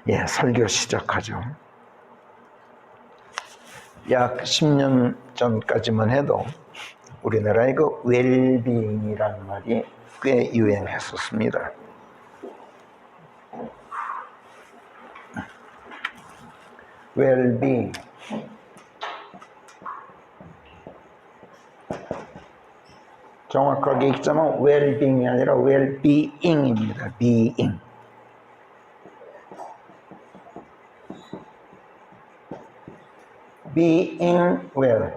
예, 설교 시작하죠. 약 10년 전까지만 해도 우리나라에 그 웰빙이라는 말이 꽤 유행했었습니다. 웰빙. 정확하게 읽자면 웰빙이 아니라 웰비잉입니다. 비잉. being well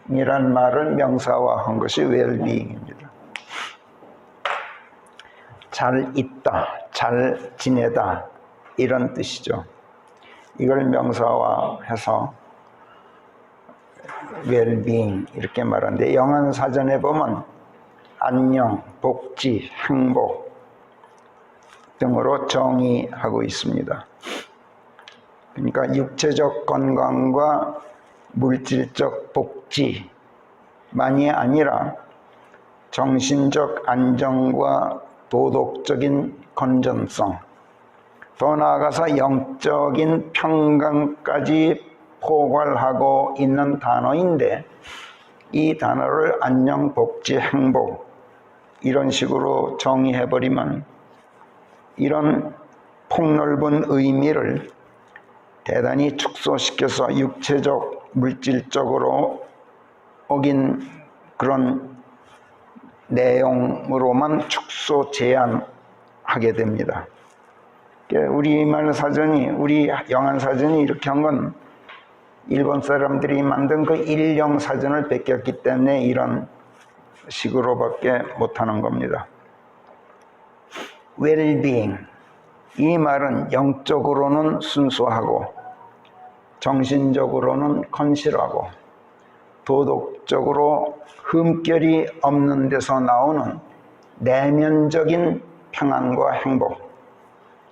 이란 말을 명사화한 것이 well-being입니다. 잘 있다, 잘 지내다 이런 뜻이죠. 이걸 명사화해서 well-being 이렇게 말하는데 영한사전에 보면 안녕, 복지, 행복 등으로 정의하고 있습니다. 그러니까 육체적 건강과 물질적 복지만이 아니라 정신적 안정과 도덕적인 건전성, 더 나아가서 영적인 평강까지 포괄하고 있는 단어인데 이 단어를 안녕, 복지, 행복 이런 식으로 정의해버리면 이런 폭넓은 의미를 대단히 축소시켜서 육체적, 물질적으로 어긴 그런 내용으로만 축소 제한하게 됩니다. 우리말 사전이, 우리 영한 사전이 이렇게 한 건 일본 사람들이 만든 그 일령 사전을 베꼈기 때문에 이런 식으로밖에 못하는 겁니다. well-being. 이 말은 영적으로는 순수하고 정신적으로는 건실하고 도덕적으로 흠결이 없는 데서 나오는 내면적인 평안과 행복,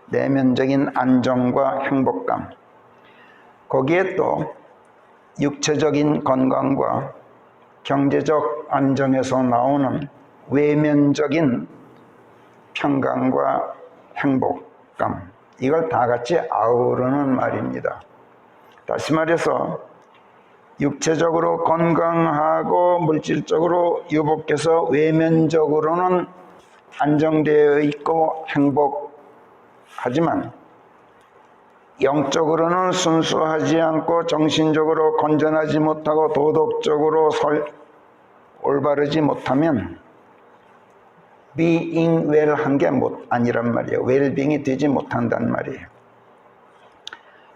내면적인 안정과 행복감, 거기에 또 육체적인 건강과 경제적 안정에서 나오는 외면적인 평강과 행복감, 이걸 다 같이 아우르는 말입니다. 다시 말해서 육체적으로 건강하고 물질적으로 유복해서 외면적으로는 안정되어 있고 행복하지만 영적으로는 순수하지 않고 정신적으로 건전하지 못하고 도덕적으로 올바르지 못하면 being well 한 게 아니란 말이에요. 웰빙이 되지 못한단 말이에요.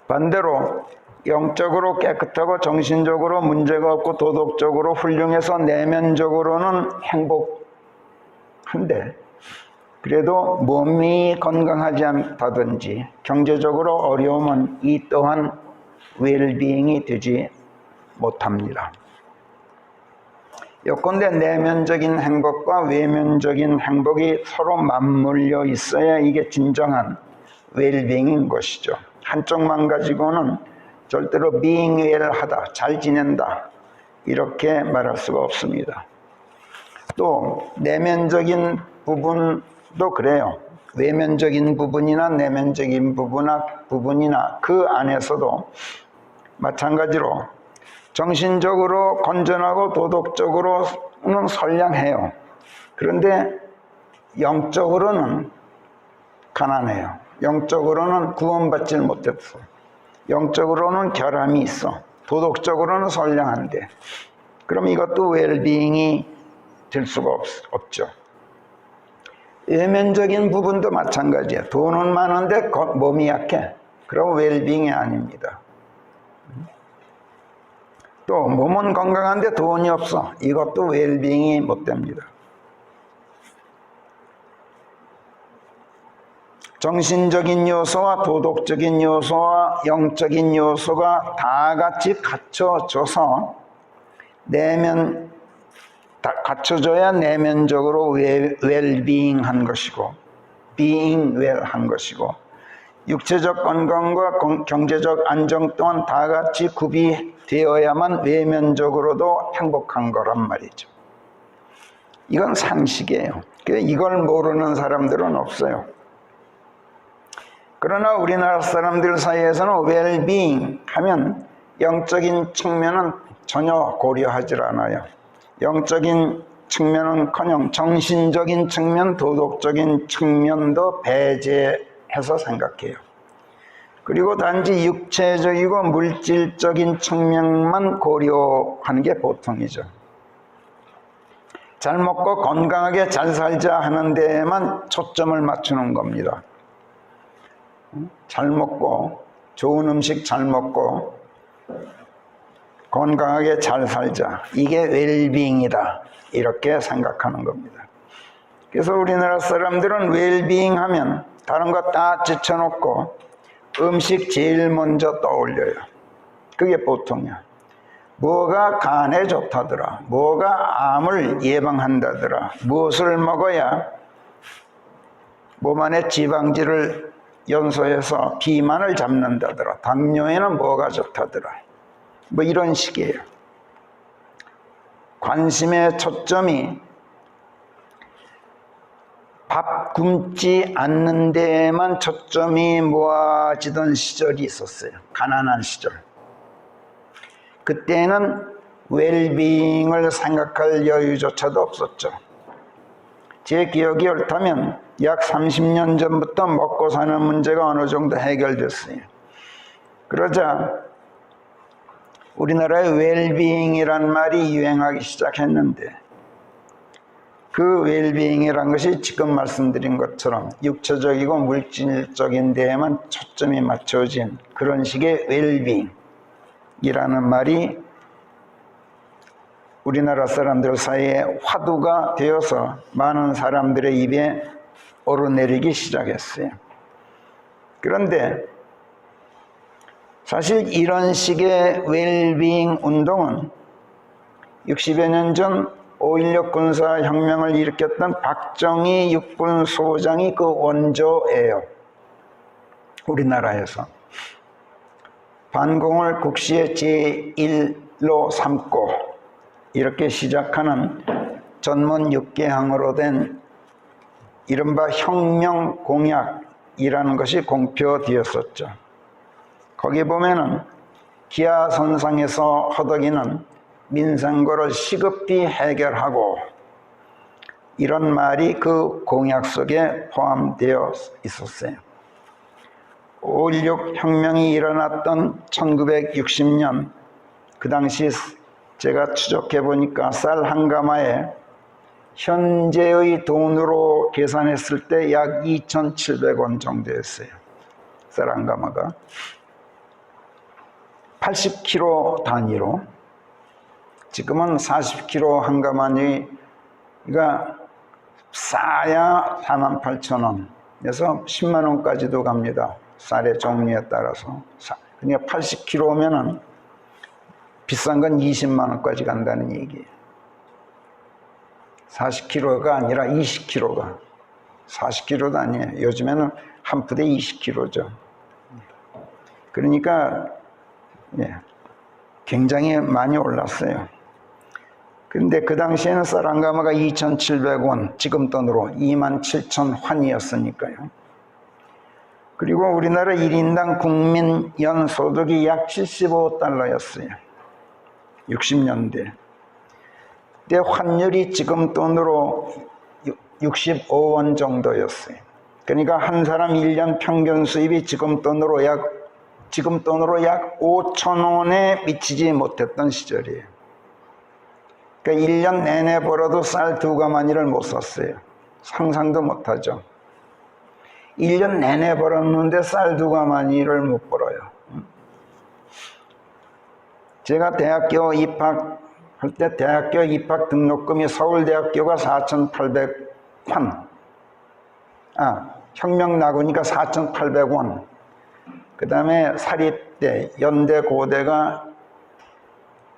반대로 영적으로 깨끗하고 정신적으로 문제가 없고 도덕적으로 훌륭해서 내면적으로는 행복한데 그래도 몸이 건강하지 않다든지 경제적으로 어려우면 이 또한 웰빙이 되지 못합니다. 요컨대 내면적인 행복과 외면적인 행복이 서로 맞물려 있어야 이게 진정한 웰빙인 것이죠. 한쪽만 가지고는 절대로 being well 하다, 잘 지낸다 이렇게 말할 수가 없습니다. 또 내면적인 부분도 그래요. 외면적인 부분이나 내면적인 부분이나 그 안에서도 마찬가지로 정신적으로 건전하고 도덕적으로는 선량해요. 그런데 영적으로는 가난해요. 영적으로는 구원받지 못했어. 영적으로는 결함이 있어. 도덕적으로는 선량한데 그럼 이것도 웰빙이 될 수가 없죠. 외면적인 부분도 마찬가지야. 돈은 많은데 몸이 약해. 그럼 웰빙이 아닙니다. 또 몸은 건강한데 돈이 없어. 이것도 웰빙이 못 됩니다. 정신적인 요소와 도덕적인 요소와 영적인 요소가 다 같이 갖춰져서 갖춰져야 내면적으로 웰빙 한 것이고 being well 한 것이고 육체적 건강과 경제적 안정 또한 다 같이 구비되어야만 외면적으로도 행복한 거란 말이죠. 이건 상식이에요. 이걸 모르는 사람들은 없어요. 그러나 우리나라 사람들 사이에서는 웰빙 하면 영적인 측면은 전혀 고려하지 않아요. 영적인 측면은커녕 정신적인 측면, 도덕적인 측면도 배제해서 생각해요. 그리고 단지 육체적이고 물질적인 측면만 고려하는 게 보통이죠. 잘 먹고 건강하게 잘 살자 하는 데에만 초점을 맞추는 겁니다. 잘 먹고 좋은 음식 잘 먹고 건강하게 잘 살자, 이게 웰빙이다, 이렇게 생각하는 겁니다. 그래서 우리나라 사람들은 웰빙 하면 다른 거 다 제쳐놓고 음식 제일 먼저 떠올려요. 그게 보통이야. 뭐가 간에 좋다더라, 뭐가 암을 예방한다더라, 무엇을 먹어야 몸 안에 지방질을 연소해서 비만을 잡는다더라, 당뇨에는 뭐가 좋다더라, 뭐 이런 식이에요. 관심의 초점이 밥 굶지 않는 데에만 초점이 모아지던 시절이 있었어요. 가난한 시절. 그때는 웰빙을 생각할 여유조차도 없었죠. 제 기억이 옳다면 약 30년 전부터 먹고 사는 문제가 어느 정도 해결됐어요. 그러자 우리나라에 웰빙이란 말이 유행하기 시작했는데, 그 웰빙이란 것이 지금 말씀드린 것처럼 육체적이고 물질적인 데에만 초점이 맞춰진 그런 식의 웰빙이라는 말이 우리나라 사람들 사이에 화두가 되어서 많은 사람들의 입에 오르내리기 시작했어요. 그런데 사실 이런 식의 웰빙 운동은 60여 년 전 5.16 군사혁명을 일으켰던 박정희 육군소장이 그 원조예요. 우리나라에서. 반공을 국시의 제1로 삼고 이렇게 시작하는 전문 육개항으로 된 이른바 혁명공약이라는 것이 공표되었었죠. 거기 보면은 기아선상에서 허덕이는 민생고를 시급히 해결하고, 이런 말이 그 공약 속에 포함되어 있었어요. 5.16 혁명이 일어났던 1960년, 그 당시 제가 추적해 보니까 쌀 한 가마에 현재의 돈으로 계산했을 때 약 2,700원 정도였어요. 쌀 한 가마가 80kg 단위로. 지금은 40kg 한 가마니가 싸야 48,000원에서 10만원까지도 갑니다. 쌀의 종류에 따라서. 그러니까 80kg면은 비싼 건 20만원까지 간다는 얘기예요. 40kg가 아니라 20kg가. 40kg도 아니에요. 요즘에는 한 푸대 20kg죠. 그러니까 굉장히 많이 올랐어요. 근데 그 당시에는 쌀 한 가마가 2,700원, 지금 돈으로 27,000환이었으니까요. 그리고 우리나라 1인당 국민 연소득이 약 75달러였어요. 60년대. 그때 환율이 지금 돈으로 65원 정도였어요. 그러니까 한 사람 1년 평균 수입이 지금 돈으로 약 5,000원에 미치지 못했던 시절이에요. 그러니까 1년 내내 벌어도 쌀 2가마니를 못 샀어요. 상상도 못하죠. 1년 내내 벌었는데 쌀 2가마니를 못 벌어요. 제가 대학교 입학할 때 대학교 입학 등록금이 서울대학교가 4,800환. 혁명 나고니까 4,800원. 그 다음에 사립대, 연대, 고대가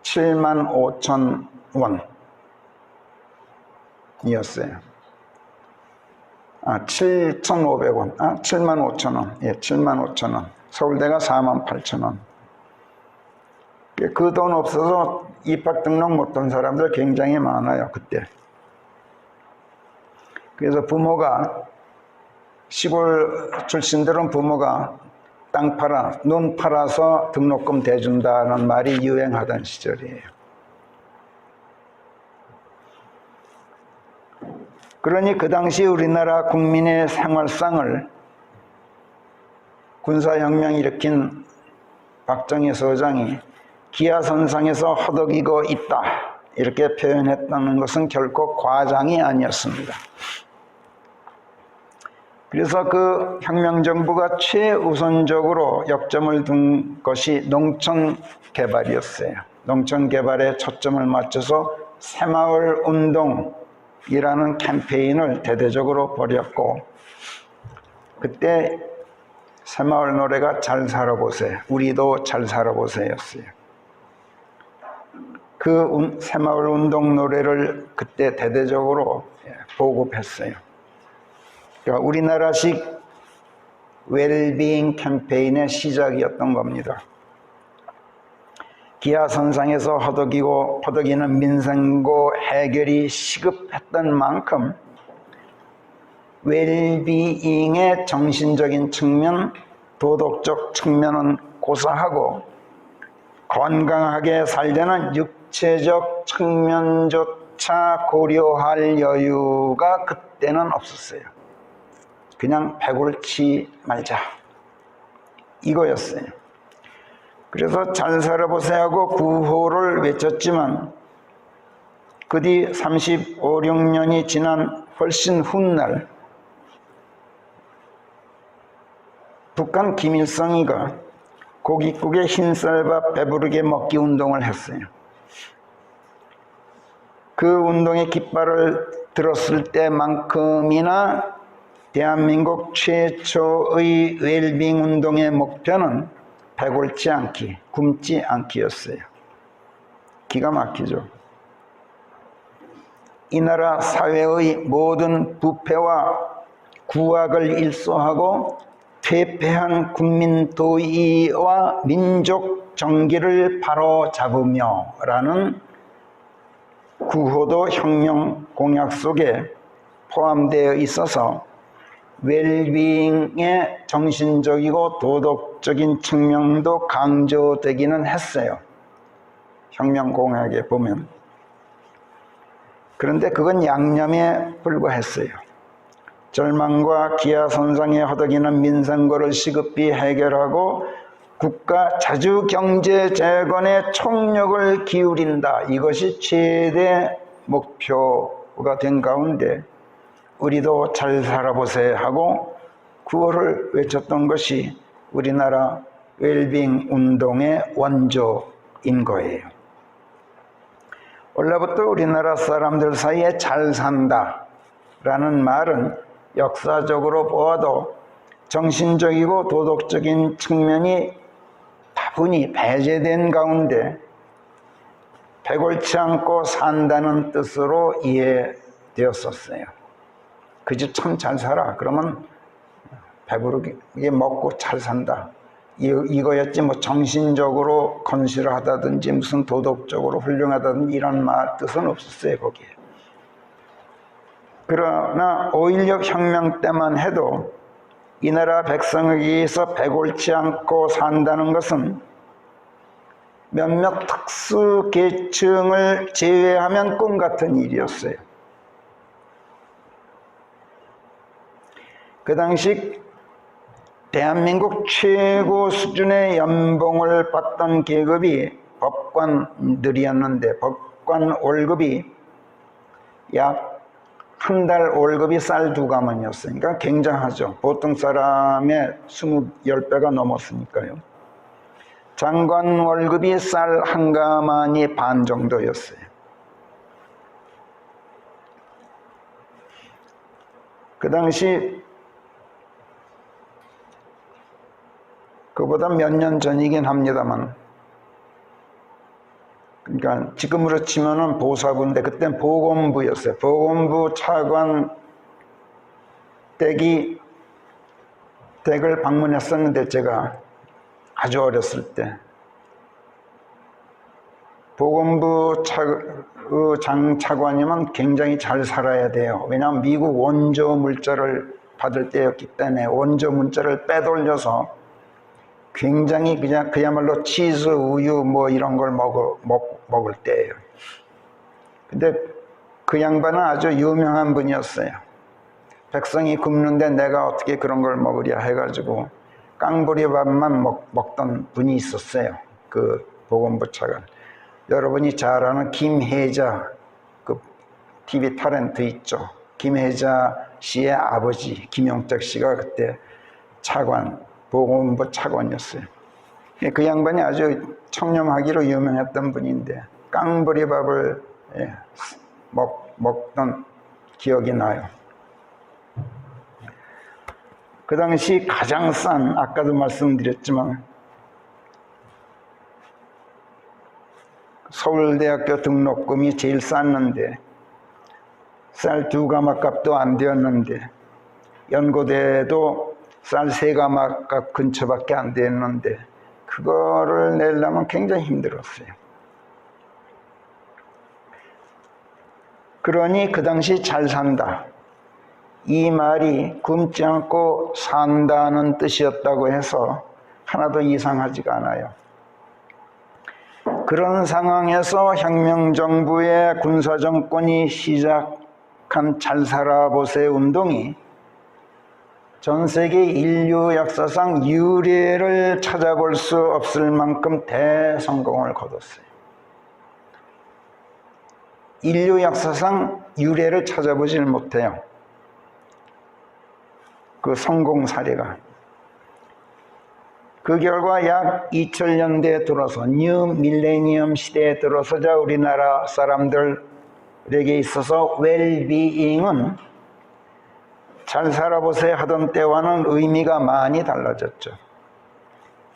75,000원이었어요. 7,500원, 75,000원. 예, 75,000원. 서울대가 48,000원. 그 돈 없어서 입학 등록 못한 사람들 굉장히 많아요, 그때. 그래서 부모가 시골 출신들은 부모가 땅 팔아, 눈 팔아서 등록금 대준다는 말이 유행하던 시절이에요. 그러니 그 당시 우리나라 국민의 생활상을 군사혁명 일으킨 박정희 소장이 기아선상에서 허덕이고 있다 이렇게 표현했다는 것은 결코 과장이 아니었습니다. 그래서 그 혁명정부가 최우선적으로 역점을 둔 것이 농촌 개발이었어요. 농촌 개발에 초점을 맞춰서 새마을 운동이라는 캠페인을 대대적으로 벌였고, 그때 새마을 노래가 잘 살아보세요. 우리도 잘 살아보세요였어요. 그 새마을 운동 노래를 그때 대대적으로 보급했어요. 그러니까 우리나라식 웰비잉 캠페인의 시작이었던 겁니다. 기아선상에서 허덕이는 민생고 해결이 시급했던 만큼 웰비잉의 정신적인 측면, 도덕적 측면은 고사하고 건강하게 살려는 육체적 측면조차 고려할 여유가 그때는 없었어요. 그냥 배골치 말자 이거였어요. 그래서 잘 살아보세요 하고 구호를 외쳤지만 그 뒤 35, 6년이 지난 훨씬 훗날 북한 김일성이가 고깃국에 흰쌀밥 배부르게 먹기 운동을 했어요. 그 운동의 깃발을 들었을 때만큼이나 대한민국 최초의 웰빙 운동의 목표는 배골지 않기, 굶지 않기였어요. 기가 막히죠. 이 나라 사회의 모든 부패와 구악을 일소하고 퇴폐한 국민 도의와 민족 정기를 바로잡으며 라는 구호도 혁명 공약 속에 포함되어 있어서 웰빙의 정신적이고 도덕적인 측면도 강조되기는 했어요. 혁명 공약에 보면. 그런데 그건 양념에 불과했어요. 절망과 기아선상에 허덕이는 민생고를 시급히 해결하고 국가 자주경제 재건에 총력을 기울인다. 이것이 최대 목표가 된 가운데 우리도 잘 살아보세요 하고 구호를 외쳤던 것이 우리나라 웰빙 운동의 원조인 거예요. 원래부터 우리나라 사람들 사이에 잘 산다 라는 말은 역사적으로 보아도 정신적이고 도덕적인 측면이 다분히 배제된 가운데 배골치 않고 산다는 뜻으로 이해되었었어요. 그 집 참 잘 살아. 그러면 배부르게 먹고 잘 산다. 이거였지 뭐 정신적으로 건실하다든지 무슨 도덕적으로 훌륭하다든지 이런 뜻은 없었어요 거기에. 그러나 5.16 혁명 때만 해도 이 나라 백성에게서 배골치 않고 산다는 것은 몇몇 특수 계층을 제외하면 꿈 같은 일이었어요. 그 당시 대한민국 최고 수준의 연봉을 받던 계급이 법관들이었는데 법관 월급이 약 한 달 월급이 쌀 2가마니였으니까 굉장하죠. 보통 사람의 10배가 넘었으니까요. 장관 월급이 쌀 1가마니 반 정도였어요. 그 당시 그보다 몇 년 전이긴 합니다만, 그러니까 지금으로 치면은 보사부인데 그땐 보건부였어요. 보건부 차관 댁을 방문했었는데 제가 아주 어렸을 때 보건부 장 차관이면 굉장히 잘 살아야 돼요. 왜냐하면 미국 원조 물자를 받을 때였기 때문에 원조 문자를 빼돌려서 굉장히 그냥 그야말로 치즈, 우유 뭐 이런 걸 먹을 때예요. 근데 그 양반은 아주 유명한 분이었어요. 백성이 굶는데 내가 어떻게 그런 걸 먹으랴 해가지고 깡보리밥만 먹던 분이 있었어요. 그 보건부 차관. 여러분이 잘 아는 김혜자, 그 TV 타렌트 있죠. 김혜자 씨의 아버지 김용택 씨가 그때 차관, 보건부 차관이었어요. 그 양반이 아주 청렴하기로 유명했던 분인데 깡보리밥을 먹던 기억이 나요. 그 당시 가장 싼, 아까도 말씀드렸지만 서울대학교 등록금이 제일 쌌는데 쌀 2가마값도 안 되었는데 연고대도 쌀 3가마값 근처밖에 안 되었는데 그거를 내려면 굉장히 힘들었어요. 그러니 그 당시 잘 산다. 이 말이 굶지 않고 산다는 뜻이었다고 해서 하나도 이상하지가 않아요. 그런 상황에서 혁명정부의 군사정권이 시작한 잘 살아보세 운동이 전 세계 인류 역사상 유례를 찾아볼 수 없을 만큼 대성공을 거뒀어요. 인류 역사상 유례를 찾아보질 못해요. 그 성공 사례가. 그 결과 약 2000년대에 들어서 뉴 밀레니엄 시대에 들어서자 우리나라 사람들에게 있어서 웰비잉은 잘 살아보세요 하던 때와는 의미가 많이 달라졌죠.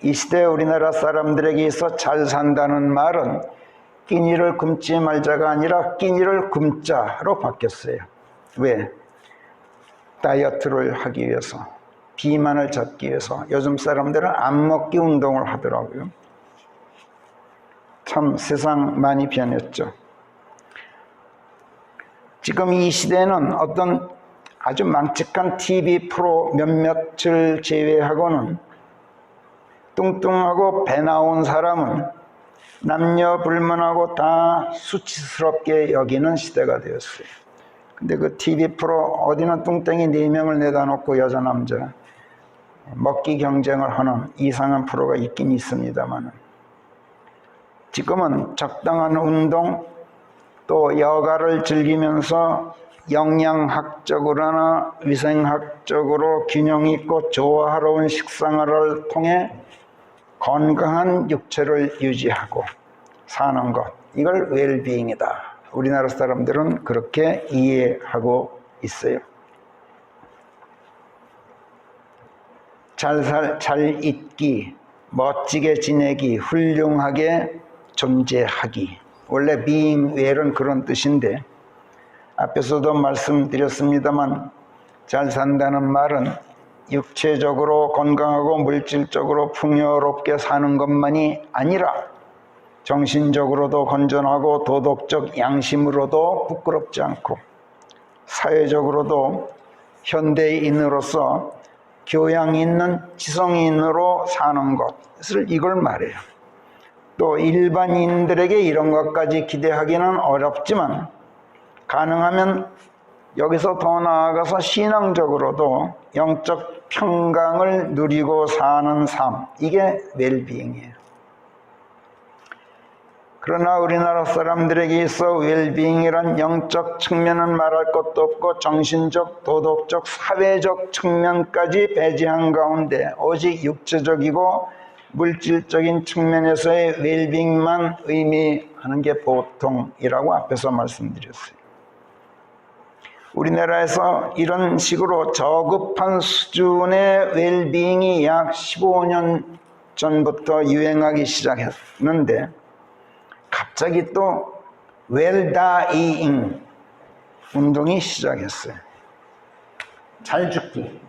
이 시대 우리나라 사람들에게 있어 잘 산다는 말은 끼니를 굶지 말자가 아니라 끼니를 굶자로 바뀌었어요. 왜? 다이어트를 하기 위해서, 비만을 잡기 위해서. 요즘 사람들은 안 먹기 운동을 하더라고요. 참 세상 많이 변했죠. 지금 이 시대는 어떤 아주 망측한 TV 프로 몇몇을 제외하고는 뚱뚱하고 배 나온 사람은 남녀 불문하고 다 수치스럽게 여기는 시대가 되었어요. 근데 그 TV 프로 어디는 뚱땡이 4명을 내다 놓고 여자 남자 먹기 경쟁을 하는 이상한 프로가 있긴 있습니다만 지금은 적당한 운동 또 여가를 즐기면서 영양학적으로나 위생학적으로 균형 있고 조화로운 식생활을 통해 건강한 육체를 유지하고 사는 것, 이걸 웰비잉이다. 우리나라 사람들은 그렇게 이해하고 있어요. 잘 있기, 멋지게 지내기, 훌륭하게 존재하기. 원래 being well은 그런 뜻인데 앞에서도 말씀드렸습니다만 잘 산다는 말은 육체적으로 건강하고 물질적으로 풍요롭게 사는 것만이 아니라 정신적으로도 건전하고 도덕적 양심으로도 부끄럽지 않고 사회적으로도 현대인으로서 교양 있는 지성인으로 사는 것을 이걸 말해요. 또 일반인들에게 이런 것까지 기대하기는 어렵지만 가능하면 여기서 더 나아가서 신앙적으로도 영적 평강을 누리고 사는 삶, 이게 웰비잉이에요. 그러나 우리나라 사람들에게 있어 웰비잉이란 영적 측면은 말할 것도 없고 정신적, 도덕적, 사회적 측면까지 배제한 가운데 오직 육체적이고 물질적인 측면에서의 웰빙만 의미하는 게 보통이라고 앞에서 말씀드렸어요. 우리나라에서 이런 식으로 저급한 수준의 웰빙이 약 15년 전부터 유행하기 시작했는데 갑자기 또 웰다이잉 운동이 시작했어요. 잘 죽기.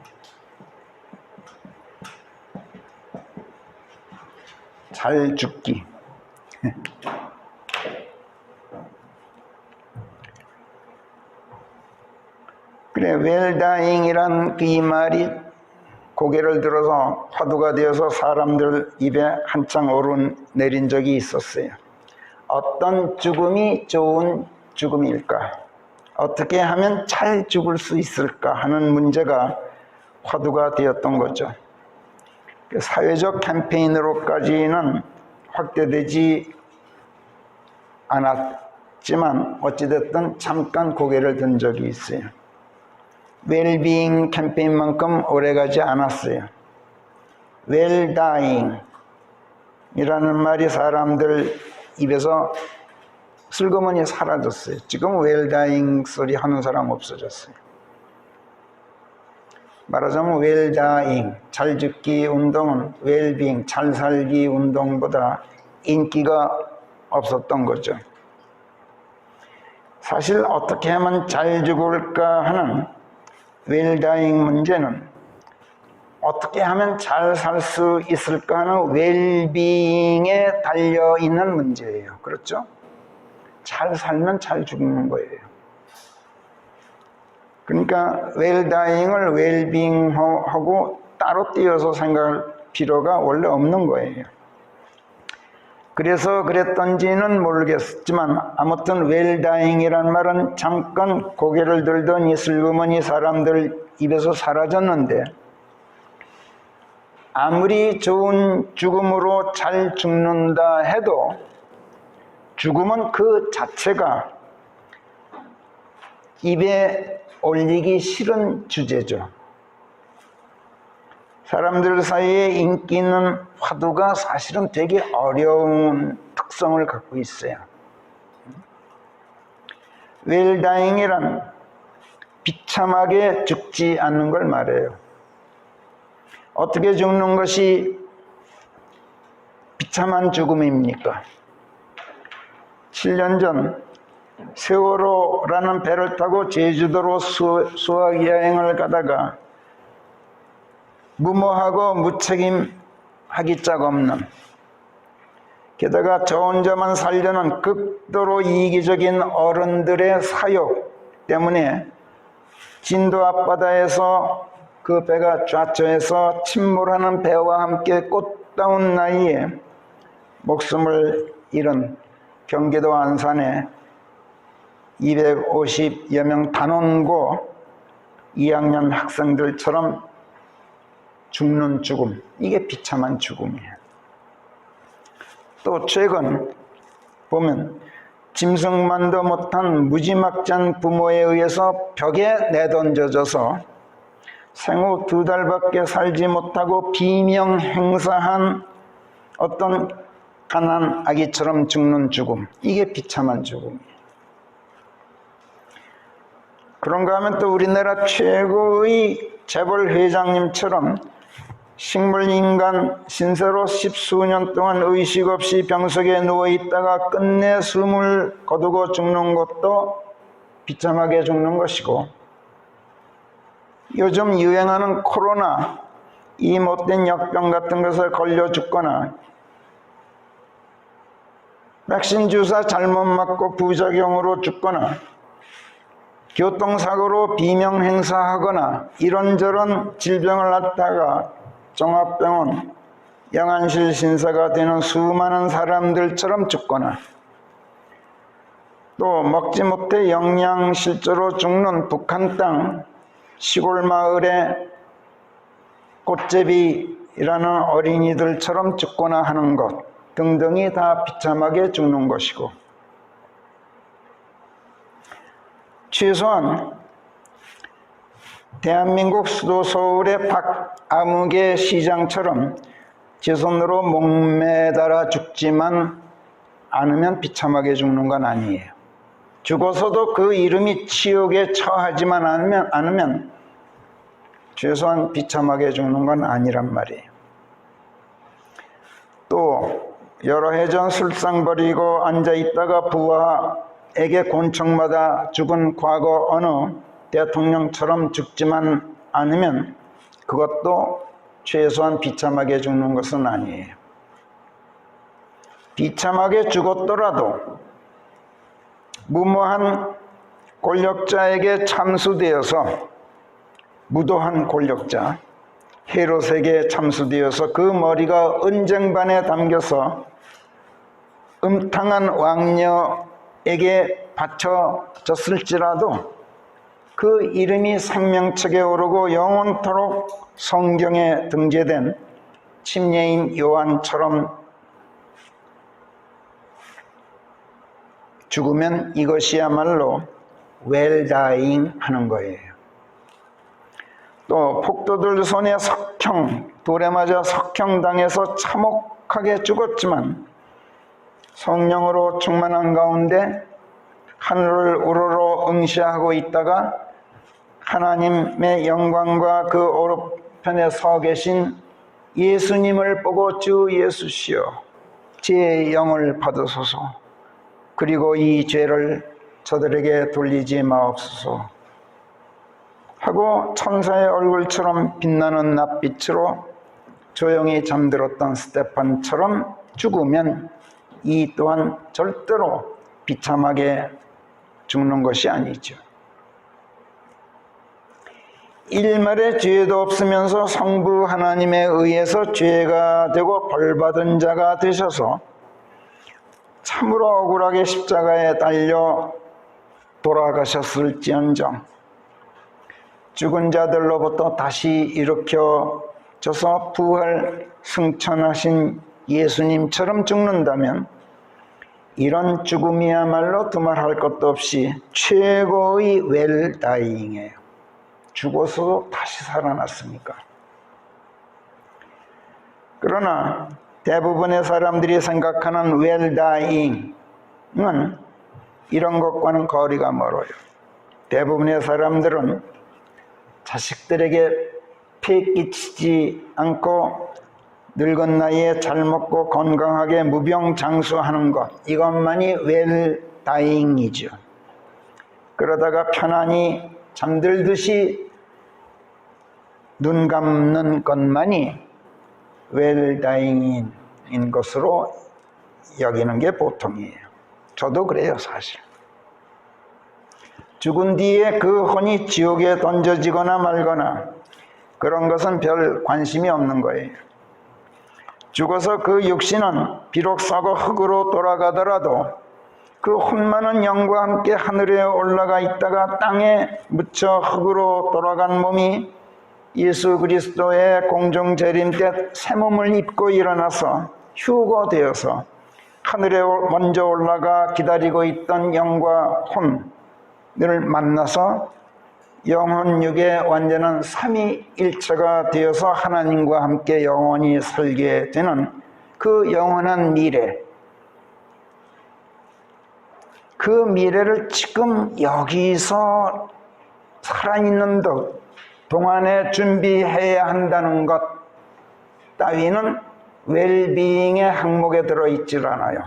잘 죽기. 그래 그래, 웰다잉이란 이 말이 고개를 들어서 화두가 되어서 사람들 입에 한창 오르내린 적이 있었어요. 어떤 죽음이 좋은 죽음일까? 어떻게 하면 잘 죽을 수 있을까 하는 문제가 화두가 되었던 거죠. 사회적 캠페인으로까지는 확대되지 않았지만 어찌됐든 잠깐 고개를 든 적이 있어요. 웰빙 캠페인만큼 오래가지 않았어요. 웰다잉 이라는 말이 사람들 입에서 슬그머니 사라졌어요. 지금 웰다잉 소리 하는 사람 없어졌어요. 말하자면 웰다잉, 잘 죽기 운동은 웰빙, 잘 살기 운동보다 인기가 없었던 거죠. 사실 어떻게 하면 잘 죽을까 하는 웰다잉 문제는 어떻게 하면 잘 살 수 있을까 하는 웰빙에 달려있는 문제예요. 그렇죠? 잘 살면 잘 죽는 거예요. 그러니까 웰다잉을 웰빙하고 따로 띄어서 생각할 필요가 원래 없는 거예요. 그래서 그랬던지는 모르겠지만 아무튼 웰다잉이란 말은 잠깐 고개를 들던 이 슬그머니 사람들 입에서 사라졌는데 아무리 좋은 죽음으로 잘 죽는다 해도 죽음은 그 자체가 입에 올리기 싫은 주제죠. 사람들 사이에 인기 있는 화두가 사실은 되게 어려운 특성을 갖고 있어요. 웰다잉이란 비참하게 죽지 않는 걸 말해요. 어떻게 죽는 것이 비참한 죽음입니까? 7년 전 세월호라는 배를 타고 제주도로 수학여행을 가다가 무모하고 무책임하기 짝 없는, 게다가 저 혼자만 살려는 극도로 이기적인 어른들의 사욕 때문에 진도 앞바다에서 그 배가 좌초해서 침몰하는 배와 함께 꽃다운 나이에 목숨을 잃은 경기도 안산의 250여 명 단원고 2학년 학생들처럼 죽는 죽음, 이게 비참한 죽음이에요. 또 최근 보면 짐승만도 못한 무지막지한 부모에 의해서 벽에 내던져져서 생후 2달밖에 살지 못하고 비명 행사한 어떤 가난 아기처럼 죽는 죽음, 이게 비참한 죽음이에요. 그런가 하면 또 우리나라 최고의 재벌 회장님처럼 식물인간 신세로 10수년 동안 의식 없이 병석에 누워있다가 끝내 숨을 거두고 죽는 것도 비참하게 죽는 것이고, 요즘 유행하는 코로나, 이 못된 역병 같은 것에 걸려 죽거나 백신 주사 잘못 맞고 부작용으로 죽거나 교통사고로 비명 행사하거나 이런저런 질병을 갖다가 종합병원, 영안실 신사가 되는 수많은 사람들처럼 죽거나, 또 먹지 못해 영양실조로 죽는 북한 땅 시골 마을의 꽃제비라는 어린이들처럼 죽거나 하는 것 등등이 다 비참하게 죽는 것이고, 최소한 대한민국 수도 서울의 박아무개 시장처럼 제 손으로 목매달아 죽지만 않으면 비참하게 죽는 건 아니에요. 죽어서도 그 이름이 치욕에 처하지만 않으면 최소한 비참하게 죽는 건 아니란 말이에요. 또 여러 해 전 술상 버리고 앉아있다가 부하에게 곤충마다 죽은 과거 어느 대통령처럼 죽지만 않으면 그것도 최소한 비참하게 죽는 것은 아니에요. 비참하게 죽었더라도 무모한 권력자에게 참수되어서 무도한 권력자 헤롯에게 참수되어서 그 머리가 은쟁반에 담겨서 음탕한 왕녀에게 바쳐졌을지라도 그 이름이 생명책에 오르고 영원토록 성경에 등재된 침례인 요한처럼 죽으면 이것이야말로 웰다잉 하는 거예요. 또 폭도들 손에 돌에 맞아 석형당해서 참혹하게 죽었지만 성령으로 충만한 가운데 하늘을 우러러 응시하고 있다가 하나님의 영광과 그 오른편에 서 계신 예수님을 보고 주 예수시여 제 영을 받으소서, 그리고 이 죄를 저들에게 돌리지 마옵소서 하고 천사의 얼굴처럼 빛나는 낯빛으로 조용히 잠들었던 스테판처럼 죽으면 이 또한 절대로 비참하게 죽는 것이 아니죠. 일말의 죄도 없으면서 성부 하나님에 의해서 죄가 되고 벌받은 자가 되셔서 참으로 억울하게 십자가에 달려 돌아가셨을지언정 죽은 자들로부터 다시 일으켜져서 부활 승천하신 예수님처럼 죽는다면 이런 죽음이야말로 두말할 것도 없이 최고의 웰다잉이에요. 죽어서 다시 살아났으니까. 그러나 대부분의 사람들이 생각하는 웰다잉은 이런 것과는 거리가 멀어요. 대부분의 사람들은 자식들에게 폐 끼치지 않고 늙은 나이에 잘 먹고 건강하게 무병장수하는 것, 이것만이 웰다잉이죠. 그러다가 편안히 잠들듯이 눈 감는 것만이 웰다잉인 것으로 여기는 게 보통이에요. 저도 그래요, 사실. 죽은 뒤에 그 혼이 지옥에 던져지거나 말거나 그런 것은 별 관심이 없는 거예요. 죽어서 그 육신은 비록 썩어 흙으로 돌아가더라도 그 혼많은 영과 함께 하늘에 올라가 있다가 땅에 묻혀 흙으로 돌아간 몸이 예수 그리스도의 공중 재림 때 새 몸을 입고 일어나서 휴거되어서 하늘에 먼저 올라가 기다리고 있던 영과 혼을 만나서 영혼육의 완전한 삼위일체가 되어서 하나님과 함께 영원히 살게 되는 그 영원한 미래, 그 미래를 지금 여기서 살아있는 동안에 준비해야 한다는 것 따위는 웰비잉의 항목에 들어있질 않아요.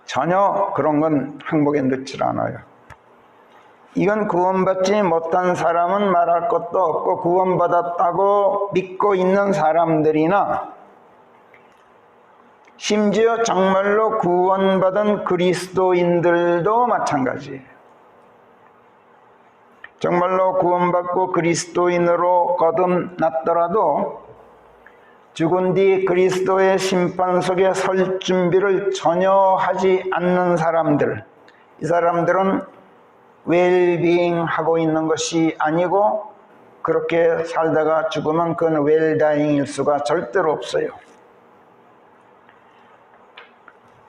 전혀 그런 건 항목에 넣질 않아요. 이건 구원받지 못한 사람은 말할 것도 없고 구원받았다고 믿고 있는 사람들이나 심지어 정말로 구원받은 그리스도인들도 마찬가지예요. 정말로 구원받고 그리스도인으로 거듭났더라도 죽은 뒤 그리스도의 심판 속에 설 준비를 전혀 하지 않는 사람들, 이 사람들은 웰비잉 하고 있는 것이 아니고 그렇게 살다가 죽으면 그건 웰다잉일 수가 절대로 없어요.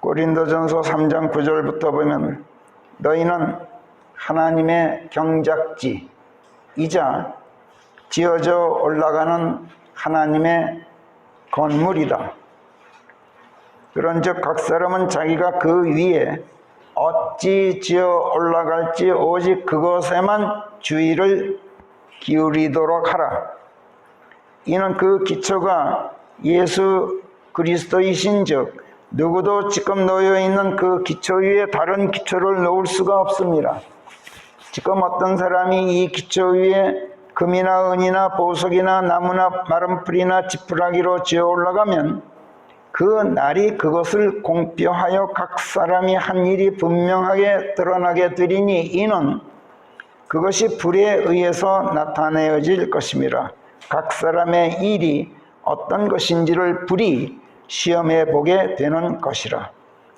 고린도전서 3장 9절부터 보면 너희는 하나님의 경작지이자 지어져 올라가는 하나님의 건물이다. 그런즉 각 사람은 자기가 그 위에 어찌 지어 올라갈지 오직 그것에만 주의를 기울이도록 하라. 이는 그 기초가 예수 그리스도이신즉 누구도 지금 놓여있는 그 기초 위에 다른 기초를 놓을 수가 없습니다. 지금 어떤 사람이 이 기초 위에 금이나 은이나 보석이나 나무나 마른 풀이나 지푸라기로 지어 올라가면 그 날이 그것을 공표하여 각 사람이 한 일이 분명하게 드러나게 되리니 이는 그것이 불에 의해서 나타내어질 것임이라. 각 사람의 일이 어떤 것인지를 불이 시험해 보게 되는 것이라.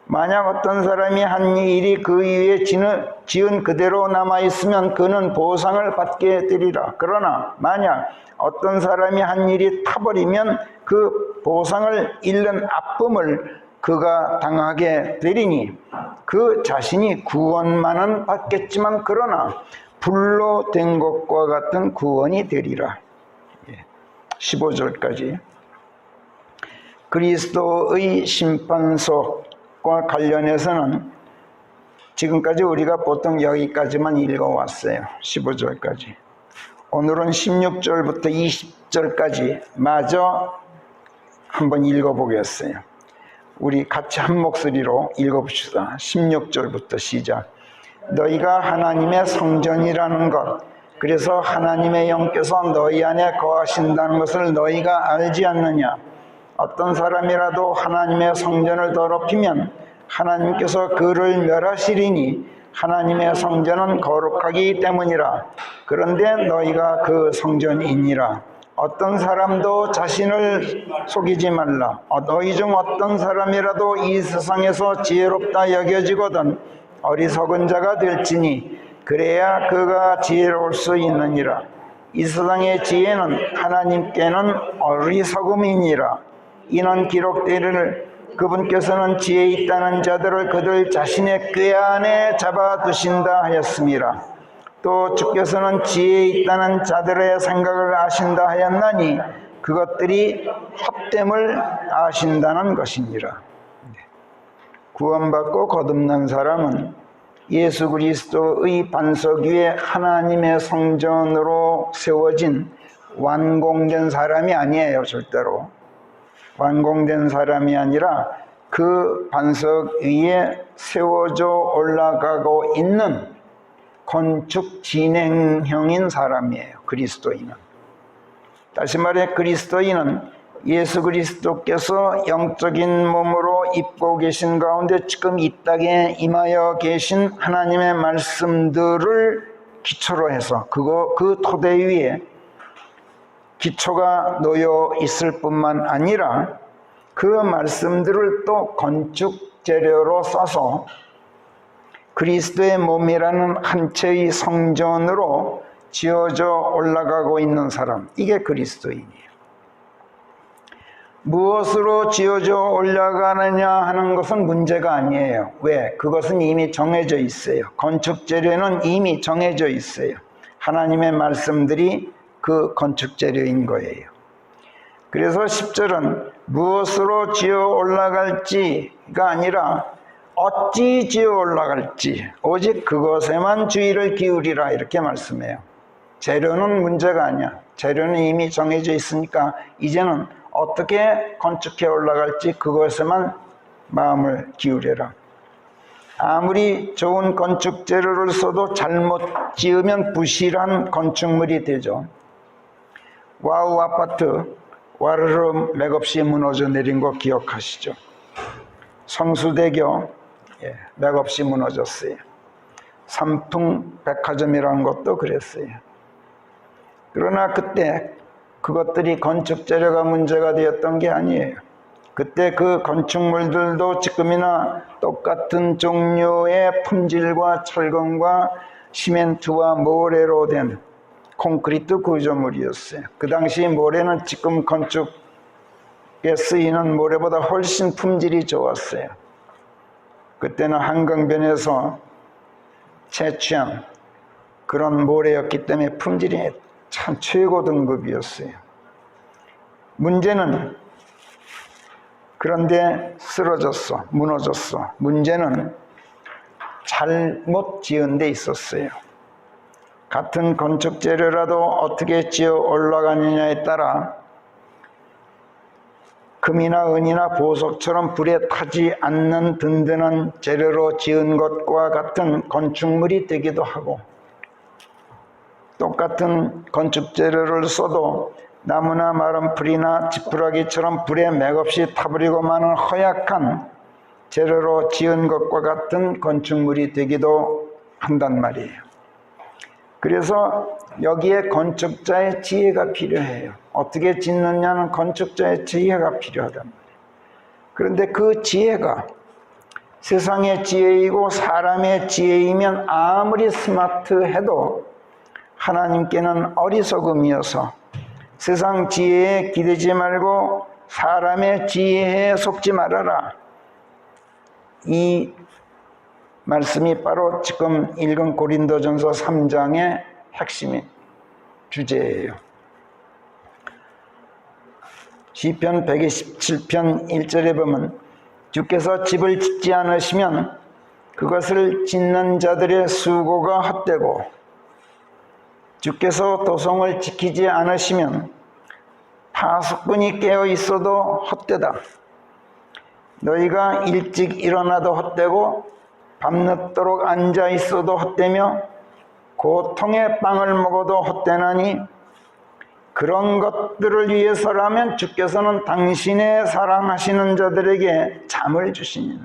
만약 어떤 사람이 한 일이 그 위에 지은 그대로 남아있으면 그는 보상을 받게 되리라. 그러나 만약 어떤 사람이 한 일이 타버리면 그 보상을 잃는 아픔을 그가 당하게 되리니 그 자신이 구원만은 받겠지만 그러나 불로 된 것과 같은 구원이 되리라. 15절까지. 그리스도의 심판석과 관련해서는 지금까지 우리가 보통 여기까지만 읽어왔어요. 15절까지. 오늘은 16절부터 20절까지 마저 한번 읽어보겠어요. 우리 같이 한 목소리로 읽어봅시다. 16절부터 시작. 너희가 하나님의 성전이라는 것, 그래서 하나님의 영께서 너희 안에 거하신다는 것을 너희가 알지 않느냐? 어떤 사람이라도 하나님의 성전을 더럽히면 하나님께서 그를 멸하시리니 하나님의 성전은 거룩하기 때문이라. 그런데 너희가 그 성전이니라. 어떤 사람도 자신을 속이지 말라. 너희 중 어떤 사람이라도 이 세상에서 지혜롭다 여겨지거든 어리석은 자가 될지니 그래야 그가 지혜로울 수 있느니라. 이 세상의 지혜는 하나님께는 어리석음이니라. 이는 기록되기를 그분께서는 지혜 있다는 자들을 그들 자신의 꾀 안에 잡아두신다 하였습니다. 또 주께서는 지혜 있다는 자들의 생각을 아신다 하였나니 그것들이 헛됨을 아신다는 것이니라. 구원받고 거듭난 사람은 예수 그리스도의 반석 위에 하나님의 성전으로 세워진 완공된 사람이 아니에요. 절대로 완공된 사람이 아니라 그 반석 위에 세워져 올라가고 있는 건축 진행형인 사람이에요. 그리스도인은. 다시 말해 그리스도인은 예수 그리스도께서 영적인 몸으로 입고 계신 가운데 지금 이 땅에 임하여 계신 하나님의 말씀들을 기초로 해서 그 토대 위에 기초가 놓여 있을 뿐만 아니라 그 말씀들을 또 건축 재료로 써서 그리스도의 몸이라는 한 채의 성전으로 지어져 올라가고 있는 사람, 이게 그리스도인이에요. 무엇으로 지어져 올라가느냐 하는 것은 문제가 아니에요. 왜? 그것은 이미 정해져 있어요. 건축 재료는 이미 정해져 있어요. 하나님의 말씀들이 그 건축 재료인 거예요. 그래서 10절은 무엇으로 지어 올라갈지가 아니라 어찌 지어 올라갈지 오직 그것에만 주의를 기울이라 이렇게 말씀해요. 재료는 문제가 아니야. 재료는 이미 정해져 있으니까 이제는 어떻게 건축해 올라갈지 그것에만 마음을 기울여라. 아무리 좋은 건축 재료를 써도 잘못 지으면 부실한 건축물이 되죠. 와우 아파트 와르르 맥없이 무너져 내린 거 기억하시죠? 성수대교 맥없이 무너졌어요. 삼풍 백화점이라는 것도 그랬어요. 그러나 그때 그것들이 건축 재료가 문제가 되었던 게 아니에요. 그때 그 건축물들도 지금이나 똑같은 종류의 품질과 철근과 시멘트와 모래로 된 콘크리트 구조물이었어요. 그 당시 모래는 지금 건축에 쓰이는 모래보다 훨씬 품질이 좋았어요. 그때는 한강변에서 채취한 그런 모래였기 때문에 품질이 참 최고 등급이었어요. 문제는 그런데 쓰러졌어, 무너졌어. 문제는 잘못 지은 데 있었어요. 같은 건축 재료라도 어떻게 지어 올라가느냐에 따라 금이나 은이나 보석처럼 불에 타지 않는 든든한 재료로 지은 것과 같은 건축물이 되기도 하고, 똑같은 건축 재료를 써도 나무나 마른 풀이나 지푸라기처럼 불에 맥없이 타버리고 마는 허약한 재료로 지은 것과 같은 건축물이 되기도 한단 말이에요. 그래서 여기에 건축자의 지혜가 필요해요. 어떻게 짓느냐는 건축자의 지혜가 필요하단 말이에요. 그런데 그 지혜가 세상의 지혜이고 사람의 지혜이면 아무리 스마트해도 하나님께는 어리석음이어서 세상 지혜에 기대지 말고 사람의 지혜에 속지 말아라. 이 말씀이 바로 지금 읽은 고린도전서 3장의 핵심의 주제예요. 시편 127편 1절에 보면 주께서 집을 짓지 않으시면 그것을 짓는 자들의 수고가 헛되고 주께서 도성을 지키지 않으시면 파수꾼이 깨어 있어도 헛되다. 너희가 일찍 일어나도 헛되고 밤늦도록 앉아 있어도 헛되며 고통의 빵을 먹어도 헛되나니 그런 것들을 위해서라면 주께서는 당신의 사랑하시는 자들에게 잠을 주시니라.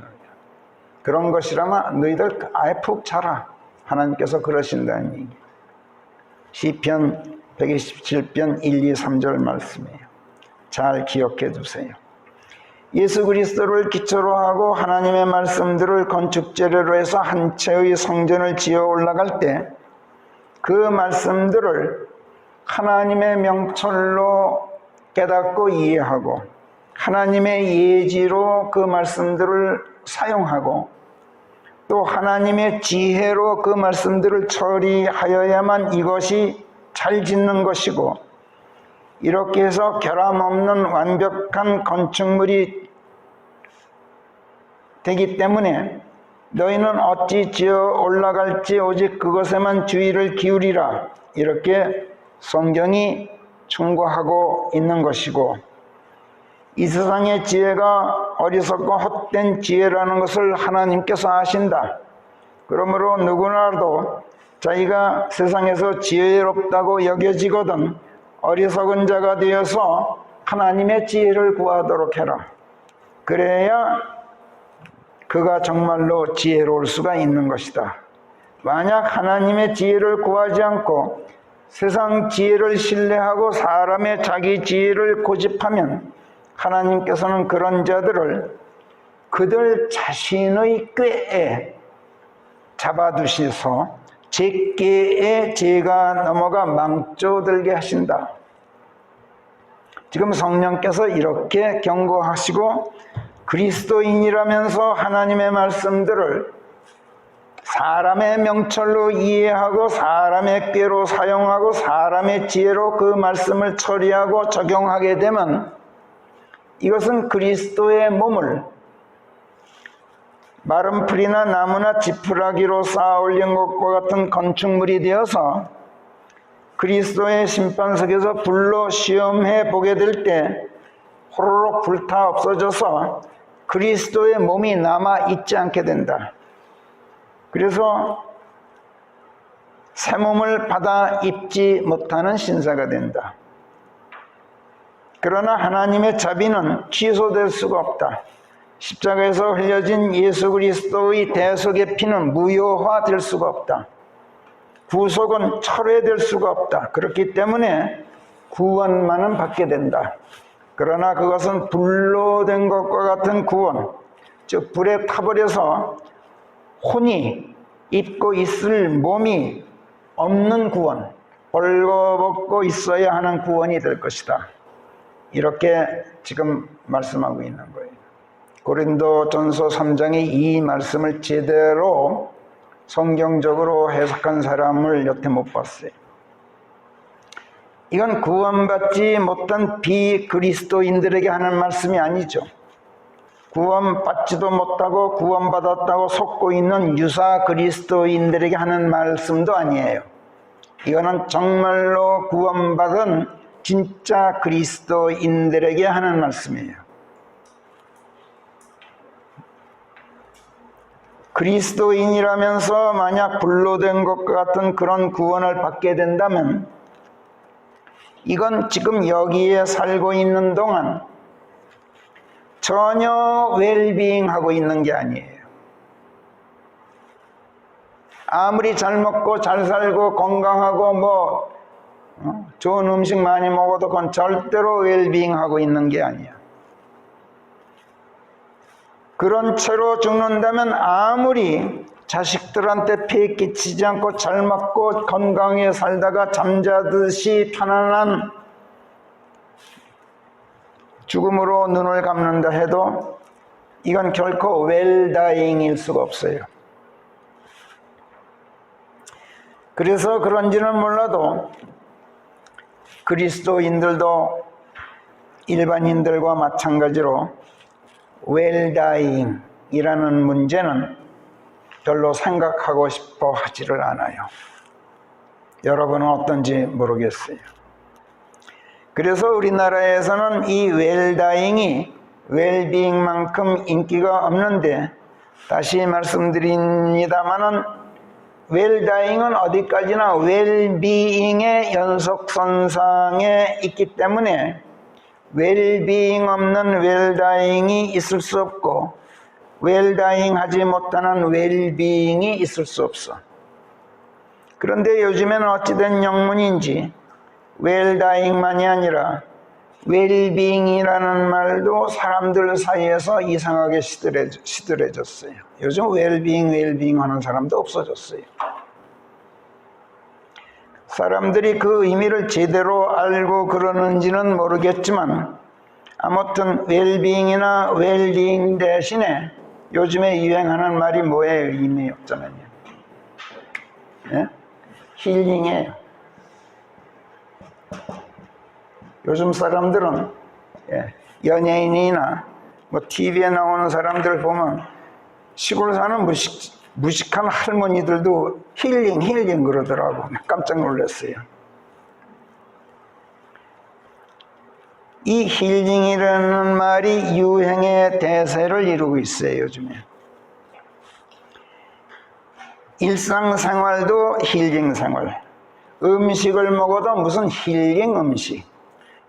그런 것이라면 너희들 아예 푹 자라. 하나님께서 그러신다는 얘기. 시편 127편 1, 2, 3절 말씀이에요. 잘 기억해 두세요. 예수 그리스도를 기초로 하고 하나님의 말씀들을 건축재료로 해서 한 채의 성전을 지어 올라갈 때 그 말씀들을 하나님의 명철로 깨닫고 이해하고 하나님의 예지로 그 말씀들을 사용하고 또 하나님의 지혜로 그 말씀들을 처리하여야만 이것이 잘 짓는 것이고 이렇게 해서 결함 없는 완벽한 건축물이 되기 때문에 너희는 어찌 지어 올라갈지 오직 그것에만 주의를 기울이라. 이렇게 성경이 충고하고 있는 것이고 이 세상의 지혜가 어리석고 헛된 지혜라는 것을 하나님께서 아신다. 그러므로 누구나도 자기가 세상에서 지혜롭다고 여겨지거든 어리석은 자가 되어서 하나님의 지혜를 구하도록 해라. 그래야 그가 정말로 지혜로울 수가 있는 것이다. 만약 하나님의 지혜를 구하지 않고 세상 지혜를 신뢰하고 사람의 자기 지혜를 고집하면 하나님께서는 그런 자들을 그들 자신의 꾀에 잡아두셔서 제 꾀에 죄가 넘어가 망조들게 하신다. 지금 성령께서 이렇게 경고하시고 그리스도인이라면서 하나님의 말씀들을 사람의 명철로 이해하고 사람의 꾀로 사용하고 사람의 지혜로 그 말씀을 처리하고 적용하게 되면 이것은 그리스도의 몸을 마른 풀이나 나무나 지푸라기로 쌓아 올린 것과 같은 건축물이 되어서 그리스도의 심판석에서 불로 시험해 보게 될 때 호로록 불타 없어져서 그리스도의 몸이 남아 있지 않게 된다. 그래서 새 몸을 받아 입지 못하는 신사가 된다. 그러나 하나님의 자비는 취소될 수가 없다. 십자가에서 흘려진 예수 그리스도의 대속의 피는 무효화될 수가 없다. 구속은 철회될 수가 없다. 그렇기 때문에 구원만은 받게 된다. 그러나 그것은 불로 된 것과 같은 구원, 즉 불에 타버려서 혼이 입고 있을 몸이 없는 구원, 벌거벗고 있어야 하는 구원이 될 것이다. 이렇게 지금 말씀하고 있는 거예요. 고린도전서 3장의 이 말씀을 제대로 성경적으로 해석한 사람을 여태 못 봤어요. 이건 구원받지 못한 비그리스도인들에게 하는 말씀이 아니죠. 구원받지도 못하고 구원받았다고 속고 있는 유사 그리스도인들에게 하는 말씀도 아니에요. 이거는 정말로 구원받은 진짜 그리스도인들에게 하는 말씀이에요. 그리스도인이라면서 만약 불로 된 것과 같은 그런 구원을 받게 된다면 이건 지금 여기에 살고 있는 동안 전혀 웰빙하고 있는 게 아니에요. 아무리 잘 먹고 잘 살고 건강하고 좋은 음식 많이 먹어도 그건 절대로 웰빙하고 있는 게 아니야. 그런 채로 죽는다면 아무리 자식들한테 폐 끼치지 않고 잘 먹고 건강하게 살다가 잠자듯이 편안한 죽음으로 눈을 감는다 해도 이건 결코 웰다잉일 수가 없어요. 그래서 그런지는 몰라도 그리스도인들도 일반인들과 마찬가지로 웰다잉이라는 문제는 별로 생각하고 싶어 하지를 않아요. 여러분은 어떤지 모르겠어요. 그래서 우리나라에서는 이 웰다잉이 웰빙만큼 인기가 없는데, 다시 말씀드립니다마는 웰다잉은 어디까지나 웰비잉의 연속선상에 있기 때문에 웰비잉 없는 웰다잉이 있을 수 없고 웰다잉 하지 못하는 웰비잉이 있을 수 없어. 그런데 요즘에는 어찌된 영문인지 웰다잉만이 아니라 웰빙이라는 말도 사람들 사이에서 이상하게 시들해졌어요. 요즘 웰빙 하는 사람도 없어졌어요. 사람들이 그 의미를 제대로 알고 그러는지는 모르겠지만 아무튼 웰빙이나 웰빙 대신에 요즘에 유행하는 말이 뭐예요? 의미 없잖아요. 예? 힐링이에요. 요즘 사람들은 연예인이나 TV에 나오는 사람들 보면 시골 사는 무식한 할머니들도 힐링 그러더라고. 깜짝 놀랐어요. 이 힐링이라는 말이 유행의 대세를 이루고 있어요, 요즘에. 일상생활도 힐링 생활. 음식을 먹어도 무슨 힐링 음식.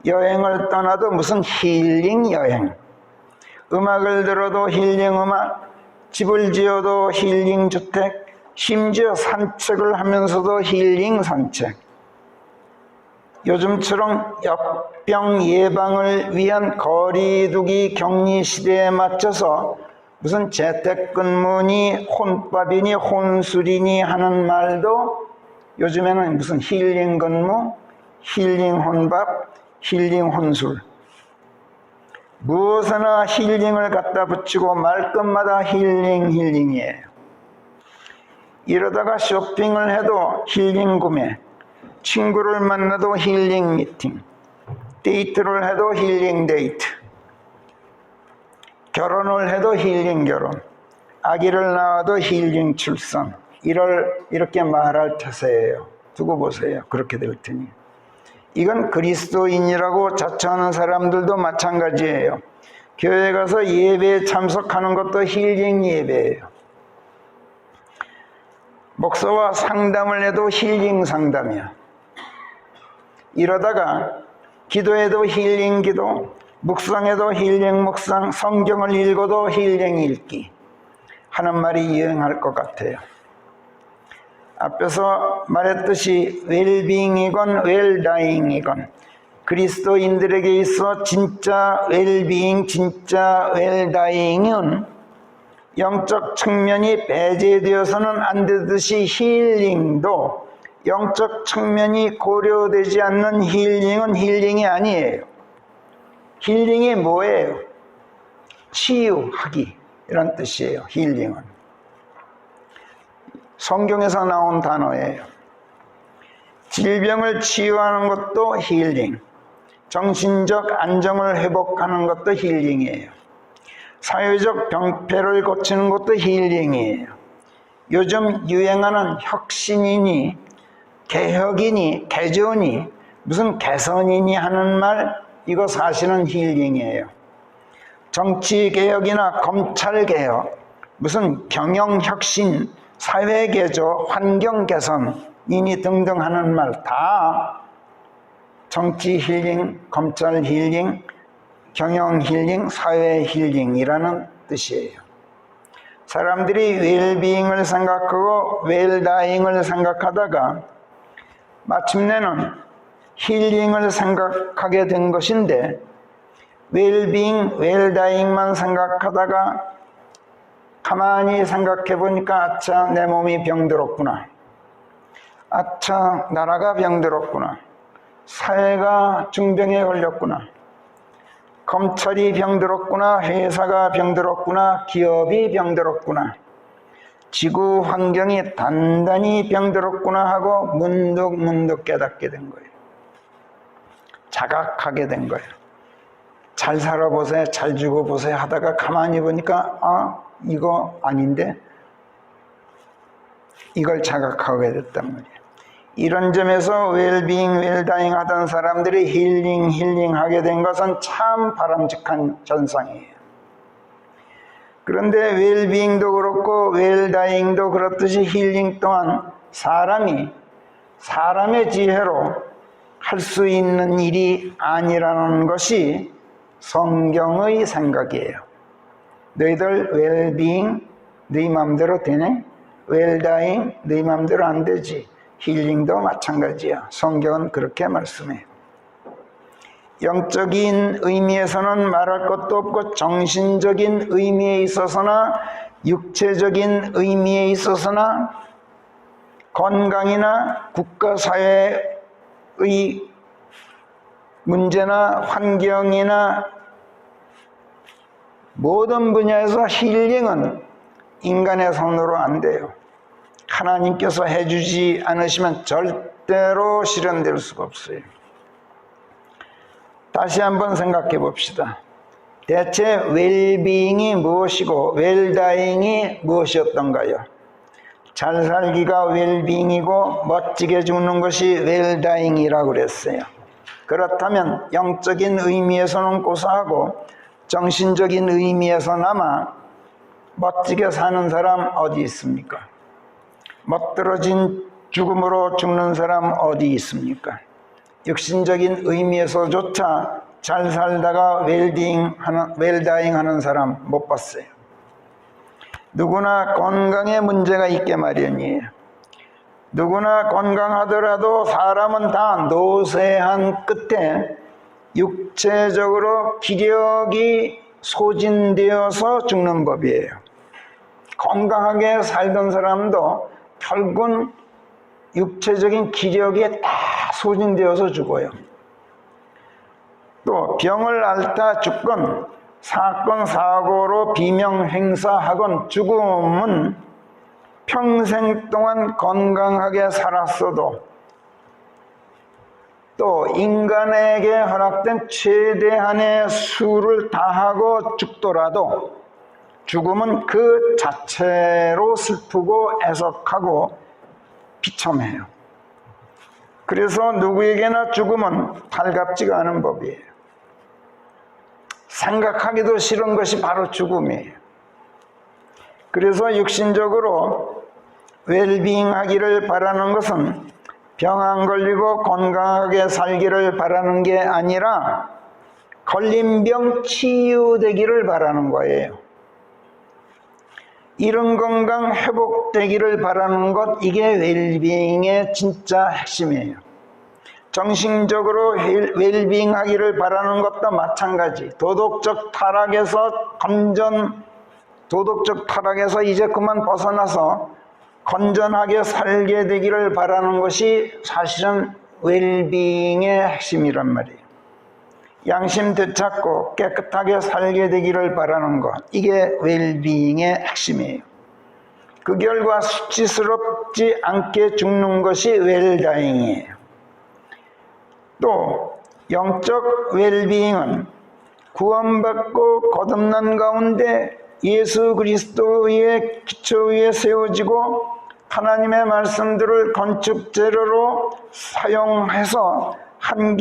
여행을 떠나도 무슨 힐링 여행. 음악을 들어도 힐링 음악. 집을 지어도 힐링 주택. 심지어 산책을 하면서도 힐링 산책. 요즘처럼 역병 예방을 위한 거리두기 격리 시대에 맞춰서 무슨 재택근무니 혼밥이니 혼술이니 하는 말도 요즘에는 무슨 힐링 근무, 힐링 혼밥, 힐링 혼술. 무엇이나 힐링을 갖다 붙이고 말끝마다 힐링이에요. 이러다가 쇼핑을 해도 힐링 구매, 친구를 만나도 힐링 미팅, 데이트를 해도 힐링 데이트, 결혼을 해도 힐링 결혼, 아기를 낳아도 힐링 출산. 이렇게 말할 태세예요. 두고 보세요. 그렇게 될 테니. 이건 그리스도인이라고 자처하는 사람들도 마찬가지예요. 교회 가서 예배에 참석하는 것도 힐링 예배예요. 목사와 상담을 해도 힐링 상담이야. 이러다가 기도해도 힐링 기도, 묵상해도 힐링 묵상, 성경을 읽어도 힐링 읽기 하는 말이 유행할 것 같아요. 앞에서 말했듯이 웰빙이건 웰다잉이건 그리스도인들에게 있어 진짜 웰빙, 진짜 웰다잉은 영적 측면이 배제되어서는 안 되듯이 힐링도 영적 측면이 고려되지 않는 힐링은 힐링이 아니에요. 힐링이 뭐예요? 치유하기 이런 뜻이에요. 힐링은 성경에서 나온 단어예요. 질병을 치유하는 것도 힐링, 정신적 안정을 회복하는 것도 힐링이에요. 사회적 병폐를 고치는 것도 힐링이에요. 요즘 유행하는 혁신이니 개혁이니 개조니 무슨 개선이니 하는 말, 이거 사실은 힐링이에요. 정치개혁이나 검찰개혁, 무슨 경영혁신, 사회개조, 환경개선이니 등등 하는 말 다 정치 힐링, 검찰 힐링, 경영 힐링, 사회 힐링이라는 뜻이에요. 사람들이 웰비잉을 생각하고 웰다잉을 생각하다가 마침내는 힐링을 생각하게 된 것인데, 웰빙, 웰다잉만 생각하다가 가만히 생각해 보니까 아차, 내 몸이 병들었구나. 아차, 나라가 병들었구나. 사회가 중병에 걸렸구나. 검찰이 병들었구나. 회사가 병들었구나. 기업이 병들었구나. 지구 환경이 단단히 병들었구나 하고 문득 깨닫게 된 거예요. 자각하게 된 거예요. 잘 살아보세요, 잘 죽어보세요 하다가 가만히 보니까 이거 아닌데, 이걸 자각하게 됐단 말이에요. 이런 점에서 웰빙, 웰다잉 하던 사람들이 힐링 하게 된 것은 참 바람직한 전상이에요. 그런데 웰빙도 그렇고 웰다잉도 그렇듯이 힐링 또한 사람의 지혜로 할 수 있는 일이 아니라는 것이 성경의 생각이에요. 너희들 웰빙 너희 맘대로 되네? 웰다잉 너희 맘대로 안 되지. 힐링도 마찬가지야. 성경은 그렇게 말씀해요. 영적인 의미에서는 말할 것도 없고, 정신적인 의미에 있어서나 육체적인 의미에 있어서나 건강이나 국가사회의 문제나 환경이나 모든 분야에서 힐링은 인간의 손으로 안 돼요. 하나님께서 해주지 않으시면 절대로 실현될 수가 없어요. 다시 한번 생각해 봅시다. 대체 웰빙이 무엇이고 웰다잉이 무엇이었던가요? 잘 살기가 웰빙이고 멋지게 죽는 것이 웰다잉이라고 그랬어요. 그렇다면 영적인 의미에서는 고사하고 정신적인 의미에서나마 멋지게 사는 사람 어디 있습니까? 멋들어진 죽음으로 죽는 사람 어디 있습니까? 육신적인 의미에서조차 잘 살다가 웰다잉 하는 사람 못 봤어요. 누구나 건강에 문제가 있게 마련이에요. 누구나 건강하더라도 사람은 다 노쇠한 끝에 육체적으로 기력이 소진되어서 죽는 법이에요. 건강하게 살던 사람도 결국은 육체적인 기력이 다 소진되어서 죽어요. 또 병을 앓다 죽건 사건 사고로 비명행사하건 죽음은 평생 동안 건강하게 살았어도 또 인간에게 허락된 최대한의 수를 다하고 죽더라도 죽음은 그 자체로 슬프고 애석하고 비참해요. 그래서 누구에게나 죽음은 달갑지가 않은 법이에요. 생각하기도 싫은 것이 바로 죽음이에요. 그래서 육신적으로 웰빙하기를 바라는 것은 병 안 걸리고 건강하게 살기를 바라는 게 아니라 걸린 병 치유되기를 바라는 거예요. 이런 건강 회복되기를 바라는 것, 이게 웰빙의 진짜 핵심이에요. 정신적으로 웰빙하기를 바라는 것도 마찬가지. 도덕적 타락에서 이제 그만 벗어나서 건전하게 살게 되기를 바라는 것이 사실은 웰빙의 핵심이란 말이에요. 양심 되찾고 깨끗하게 살게 되기를 바라는 것, 이게 웰빙의 핵심이에요. 그 결과 수치스럽지 않게 죽는 것이 웰다잉이에요. 또 영적 웰빙은 구원받고 거듭난 가운데 예수 그리스도의 기초 위에 세워지고 하나님의 말씀들을 건축재료로 사용해서 한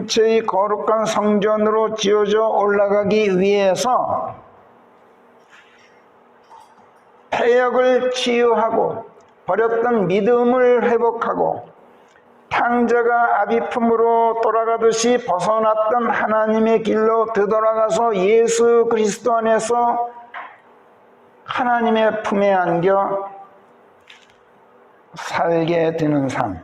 채의 거룩한 성전으로 지어져 올라가기 위해서 폐역을 치유하고 버렸던 믿음을 회복하고 탕자가 아비품으로 돌아가듯이 벗어났던 하나님의 길로 되돌아가서 예수 그리스도 안에서 하나님의 품에 안겨 살게 되는 삶,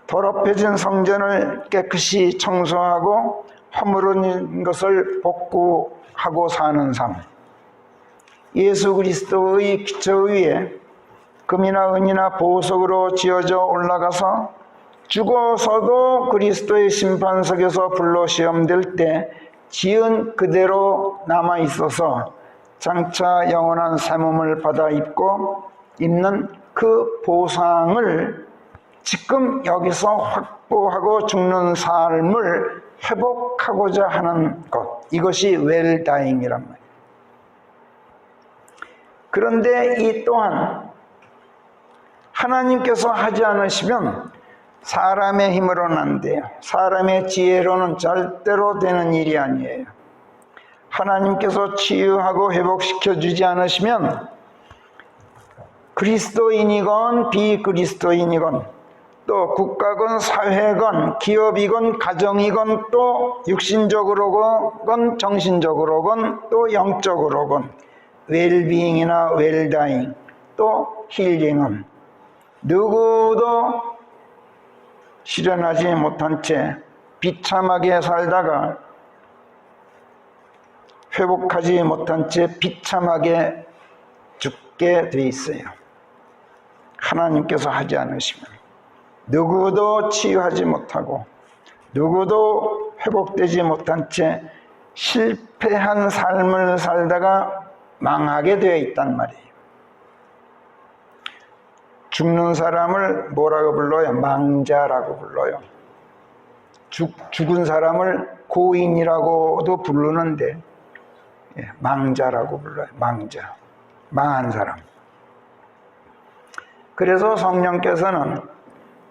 더럽혀진 성전을 깨끗이 청소하고 허물은 것을 복구하고 사는 삶, 예수 그리스도의 기초 위에 금이나 은이나 보석으로 지어져 올라가서 죽어서도 그리스도의 심판석에서 불로 시험될 때 지은 그대로 남아있어서 장차 영원한 새 몸을 받아 입는 그 보상을 지금 여기서 확보하고 죽는 삶을 회복하고자 하는 것, 이것이 웰다잉이란 말이에요. 그런데 이 또한 하나님께서 하지 않으시면 사람의 힘으로는 안 돼요. 사람의 지혜로는 절대로 되는 일이 아니에요. 하나님께서 치유하고 회복시켜 주지 않으시면 그리스도인이건 비그리스도인이건 또 국가건 사회건 기업이건 가정이건 또 육신적으로건 정신적으로건 또 영적으로건 웰비잉이나 웰다잉 또 힐링은 누구도 실현하지 못한 채 비참하게 살다가 회복하지 못한 채 비참하게 죽게 돼 있어요. 하나님께서 하지 않으시면 누구도 치유하지 못하고 누구도 회복되지 못한 채 실패한 삶을 살다가 망하게 되어 있단 말이에요. 죽는 사람을 뭐라고 불러요? 망자라고 불러요. 죽은 사람을 고인이라고도 부르는데 망자라고 불러요. 망자, 망한 사람. 그래서 성령께서는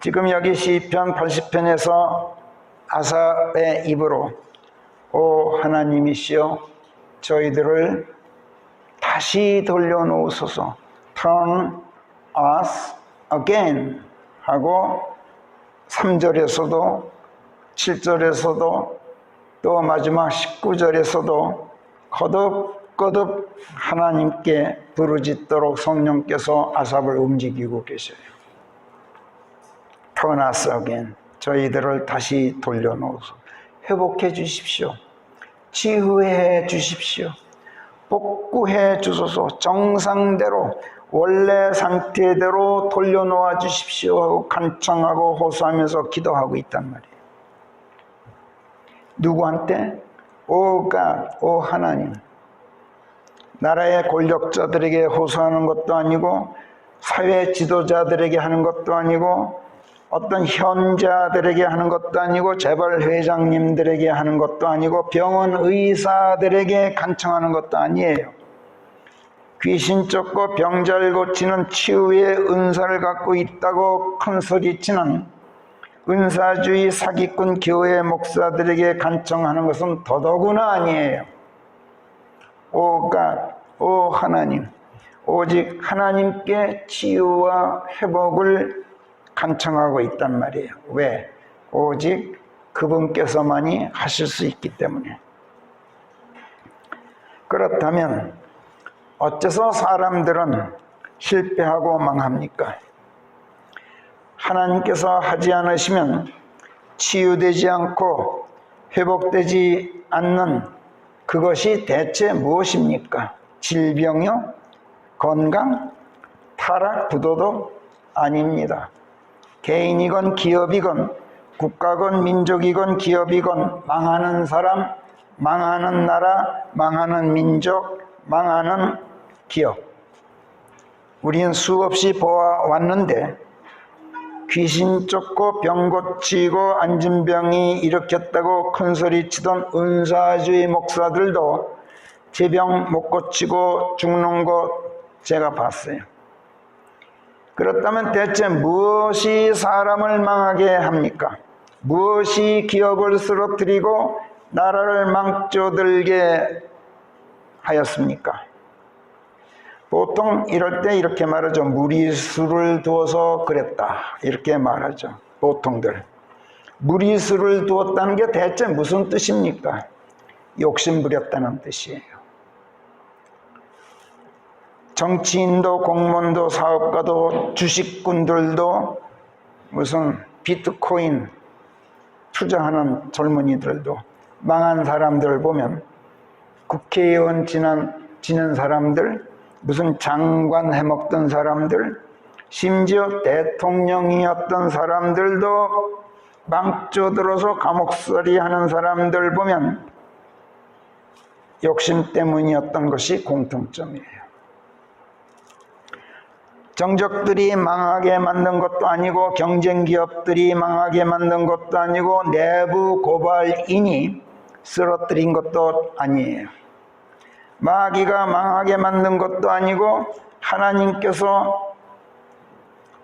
지금 여기 시편 80편에서 아삽의 입으로 오 하나님이시여 저희들을 다시 돌려놓으소서, turn us again 하고 3절에서도 7절에서도 또 마지막 19절에서도 거듭거듭 하나님께 부르짖도록 성령께서 아삽을 움직이고 계셔요. turn us again, 저희들을 다시 돌려놓으소서, 회복해 주십시오, 치유해 주십시오, 복구해 주소서, 정상대로 원래 상태대로 돌려놓아 주십시오 하고 간청하고 호소하면서 기도하고 있단 말이에요. 누구한테? 오 갓, 오 하나님. 나라의 권력자들에게 호소하는 것도 아니고 사회 지도자들에게 하는 것도 아니고 어떤 현자들에게 하는 것도 아니고 재벌 회장님들에게 하는 것도 아니고 병원 의사들에게 간청하는 것도 아니에요. 귀신 쫓고 병 잘 고치는 치유의 은사를 갖고 있다고 큰소리치는 은사주의 사기꾼 교회 목사들에게 간청하는 것은 더더구나 아니에요. 오 갓, 오 하나님, 오직 하나님께 치유와 회복을 간청하고 있단 말이에요. 왜? 오직 그분께서만이 하실 수 있기 때문에. 그렇다면 어째서 사람들은 실패하고 망합니까? 하나님께서 하지 않으시면 치유되지 않고 회복되지 않는 그것이 대체 무엇입니까? 질병이요? 건강? 타락, 부도도 아닙니다. 개인이건 기업이건 국가건 민족이건 기업이건 망하는 사람, 망하는 나라, 망하는 민족, 망하는 기업, 우리는 수없이 보아왔는데 귀신 쫓고 병 고치고 안진병이 일으켰다고 큰소리치던 은사주의 목사들도 제 병 못 고치고 죽는 거 제가 봤어요. 그렇다면 대체 무엇이 사람을 망하게 합니까? 무엇이 기업을 쓰러뜨리고 나라를 망쳐들게 하였습니까? 보통 이럴 때 이렇게 말하죠. 무리수를 두어서 그랬다, 이렇게 말하죠. 보통들. 무리수를 두었다는 게 대체 무슨 뜻입니까? 욕심 부렸다는 뜻이에요. 정치인도 공무원도 사업가도 주식꾼들도 무슨 비트코인 투자하는 젊은이들도 망한 사람들 보면 국회의원 지낸 사람들, 무슨 장관 해먹던 사람들, 심지어 대통령이었던 사람들도 망쳐들어서 감옥살이 하는 사람들 보면 욕심 때문이었던 것이 공통점이에요. 정적들이 망하게 만든 것도 아니고 경쟁기업들이 망하게 만든 것도 아니고 내부 고발인이 쓰러뜨린 것도 아니에요. 마귀가 망하게 만든 것도 아니고 하나님께서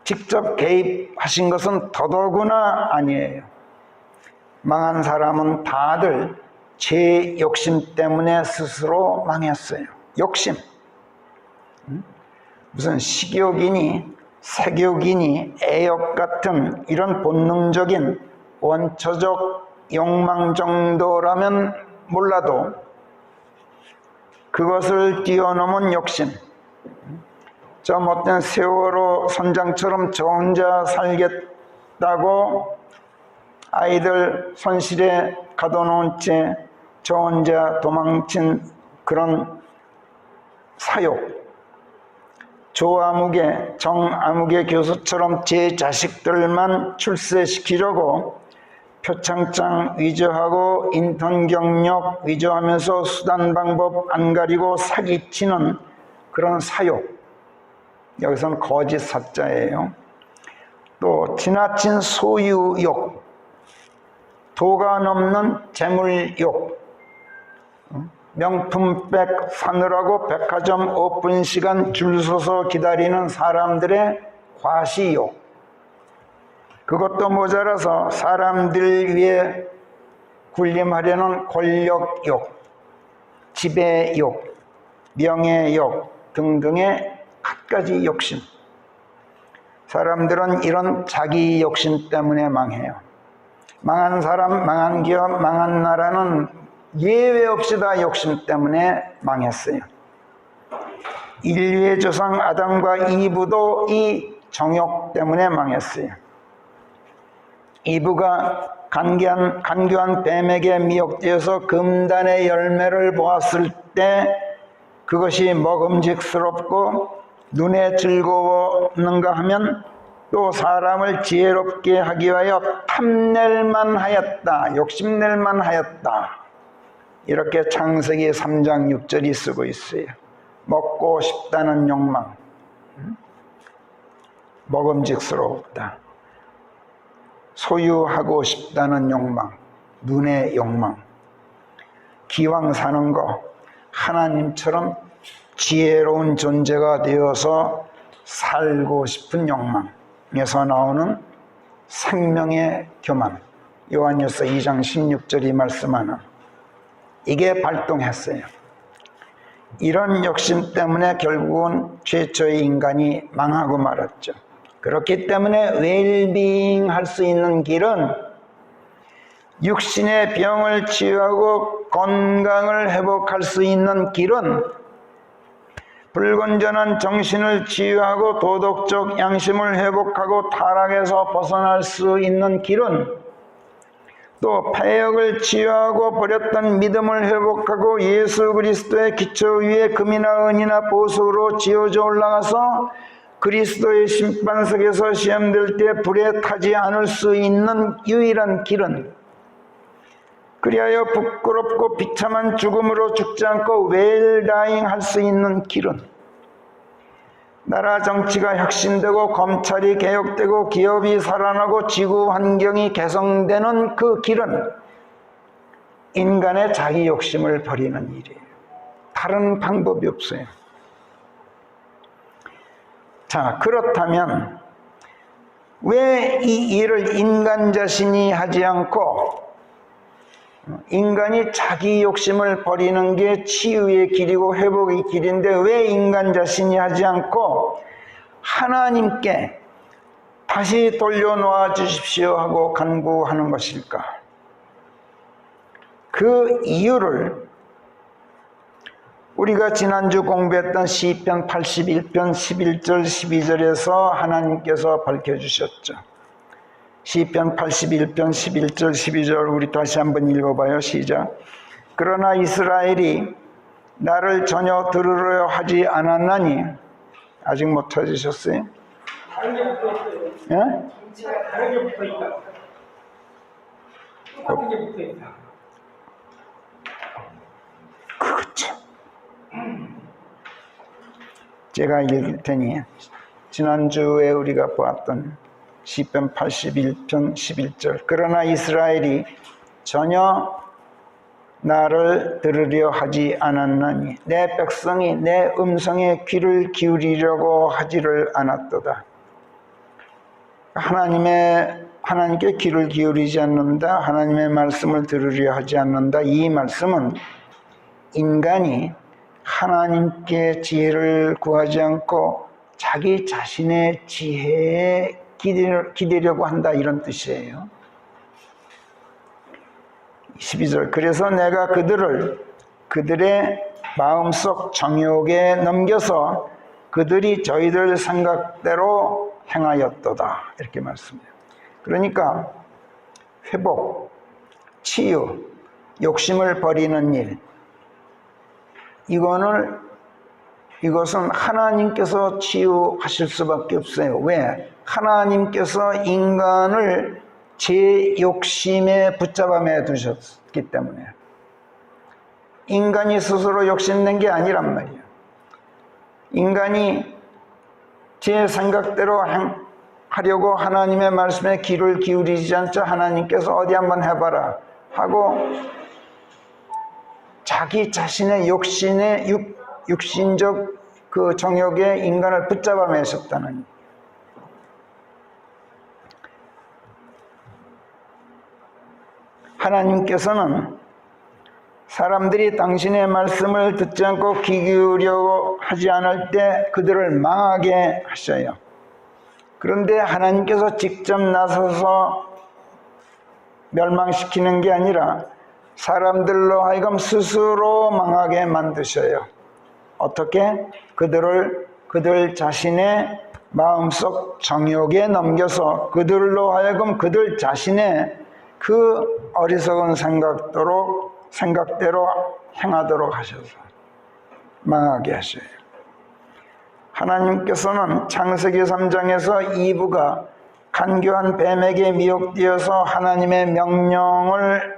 직접 개입하신 것은 더더구나 아니에요. 망한 사람은 다들 제 욕심 때문에 스스로 망했어요. 욕심. 무슨 식욕이니 색욕이니 애욕 같은 이런 본능적인 원초적 욕망 정도라면 몰라도 그것을 뛰어넘은 욕심, 저 못된 세월호 선장처럼 저 혼자 살겠다고 아이들 손실에 가둬놓은 채 저 혼자 도망친 그런 사욕, 조아무개, 정아무개 교수처럼 제 자식들만 출세시키려고 표창장 위조하고 인턴 경력 위조하면서 수단 방법 안 가리고 사기치는 그런 사욕, 여기서는 거짓 사자예요. 또 지나친 소유욕, 도가 넘는 재물욕, 명품백 사느라고 백화점 오픈 시간 줄 서서 기다리는 사람들의 과시욕, 그것도 모자라서 사람들 위해 군림하려는 권력욕, 지배욕, 명예욕 등등의 갖가지 욕심. 사람들은 이런 자기 욕심 때문에 망해요. 망한 사람, 망한 기업, 망한 나라는 예외 없이 다 욕심 때문에 망했어요. 인류의 조상 아담과 이브도 이 정욕 때문에 망했어요. 이브가 간교한 뱀에게 미혹되어서 금단의 열매를 보았을 때 그것이 먹음직스럽고 눈에 즐거웠는가 하면 또 사람을 지혜롭게 하기 위하여 탐낼만 하였다, 욕심낼만 하였다, 이렇게 창세기 3장 6절이 쓰고 있어요. 먹고 싶다는 욕망, 먹음직스럽다. 소유하고 싶다는 욕망, 눈의 욕망, 기왕 사는 거 하나님처럼 지혜로운 존재가 되어서 살고 싶은 욕망에서 나오는 생명의 교만, 요한일서 2장 16절이 말씀하는 이게 발동했어요. 이런 욕심 때문에 결국은 최초의 인간이 망하고 말았죠. 그렇기 때문에 웰빙 할 수 있는 길은, 육신의 병을 치유하고 건강을 회복할 수 있는 길은, 불건전한 정신을 치유하고 도덕적 양심을 회복하고 타락에서 벗어날 수 있는 길은, 또 폐역을 치유하고 버렸던 믿음을 회복하고 예수 그리스도의 기초 위에 금이나 은이나 보석으로 지어져 올라가서 그리스도의 심판석에서 시험될 때 불에 타지 않을 수 있는 유일한 길은, 그리하여 부끄럽고 비참한 죽음으로 죽지 않고 웰다잉 할 수 있는 길은, 나라 정치가 혁신되고 검찰이 개혁되고 기업이 살아나고 지구 환경이 개선되는 그 길은 인간의 자기 욕심을 버리는 일이에요. 다른 방법이 없어요. 자, 그렇다면 왜 이 일을 인간 자신이 하지 않고, 인간이 자기 욕심을 버리는 게 치유의 길이고 회복의 길인데 왜 인간 자신이 하지 않고 하나님께 다시 돌려놓아 주십시오 하고 간구하는 것일까? 그 이유를 우리가 지난주 공부했던 시편 81편 11절 12절에서 하나님께서 밝혀주셨죠. 시편 81편 11절 12절 우리 다시 한번 읽어봐요. 시작. 그러나 이스라엘이 나를 전혀 들으려 하지 않았나니. 아직 못 찾으셨어요? 다른 게 붙어 있어요. 예? 김치가 다른 게 붙어 있다. 똑같은 게 붙어 있다. 그렇죠. 제가 읽을 테니 지난주에 우리가 보았던 시편 81편 11절 그러나 이스라엘이 전혀 나를 들으려 하지 않았나니 내 백성이 내 음성에 귀를 기울이려고 하지를 않았도다. 하나님께 귀를 기울이지 않는다. 하나님의 말씀을 들으려 하지 않는다. 이 말씀은 인간이 하나님께 지혜를 구하지 않고 자기 자신의 지혜에 기대려고 한다 이런 뜻이에요. 12절 그래서 내가 그들의 마음속 정욕에 넘겨서 그들이 저희들 생각대로 행하였도다 이렇게 말씀해요. 그러니까 회복, 치유, 욕심을 버리는 일 이것은 하나님께서 치유하실 수밖에 없어요. 왜? 하나님께서 인간을 제 욕심에 붙잡아 매 두셨기 때문에. 인간이 스스로 욕심낸 게 아니란 말이에요. 인간이 제 생각대로 하려고 하나님의 말씀에 귀를 기울이지 않자 하나님께서 어디 한번 해봐라 하고 자기 자신의 육신적 그 정욕에 인간을 붙잡아 매셨다는. 하나님께서는 사람들이 당신의 말씀을 듣지 않고 귀 기울이려고 하지 않을 때 그들을 망하게 하셔요. 그런데 하나님께서 직접 나서서 멸망시키는 게 아니라 사람들로 하여금 스스로 망하게 만드셔요. 어떻게? 그들 자신의 마음속 정욕에 넘겨서 그들로 하여금 그들 자신의 그 어리석은 생각대로 행하도록 하셔서 망하게 하셔요. 하나님께서는 창세기 3장에서 이브가 간교한 뱀에게 미혹되어서 하나님의 명령을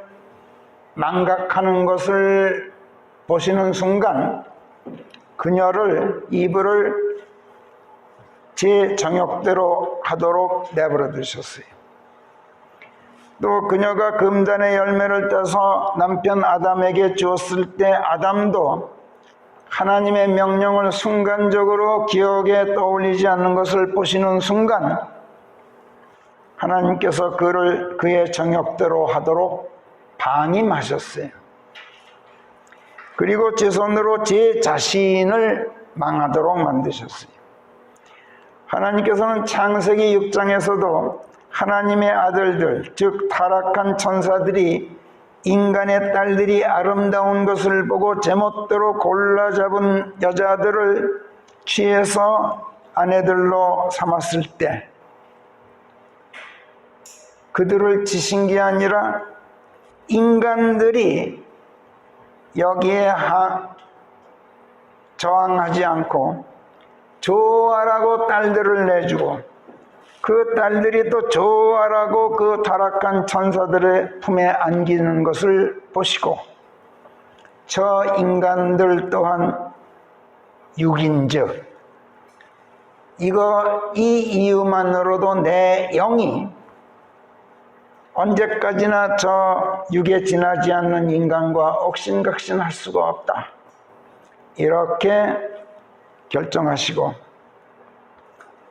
망각하는 것을 보시는 순간 이브를 제 정욕대로 하도록 내버려 두셨어요. 또 그녀가 금단의 열매를 따서 남편 아담에게 주었을 때 아담도 하나님의 명령을 순간적으로 기억에 떠올리지 않는 것을 보시는 순간 하나님께서 그의 정욕대로 하도록 방임하셨어요. 그리고 제 손으로 제 자신을 망하도록 만드셨어요. 하나님께서는 창세기 6장에서도 하나님의 아들들, 즉 타락한 천사들이 인간의 딸들이 아름다운 것을 보고 제멋대로 골라 잡은 여자들을 취해서 아내들로 삼았을 때 그들을 치신 게 아니라 인간들이 여기에 저항하지 않고 좋아라고 딸들을 내주고 그 딸들이 또 좋아라고 그 타락한 천사들의 품에 안기는 것을 보시고 저 인간들 또한 육인즉 이 이유만으로도 내 영이 언제까지나 저 육에 지나지 않는 인간과 옥신각신할 수가 없다. 이렇게 결정하시고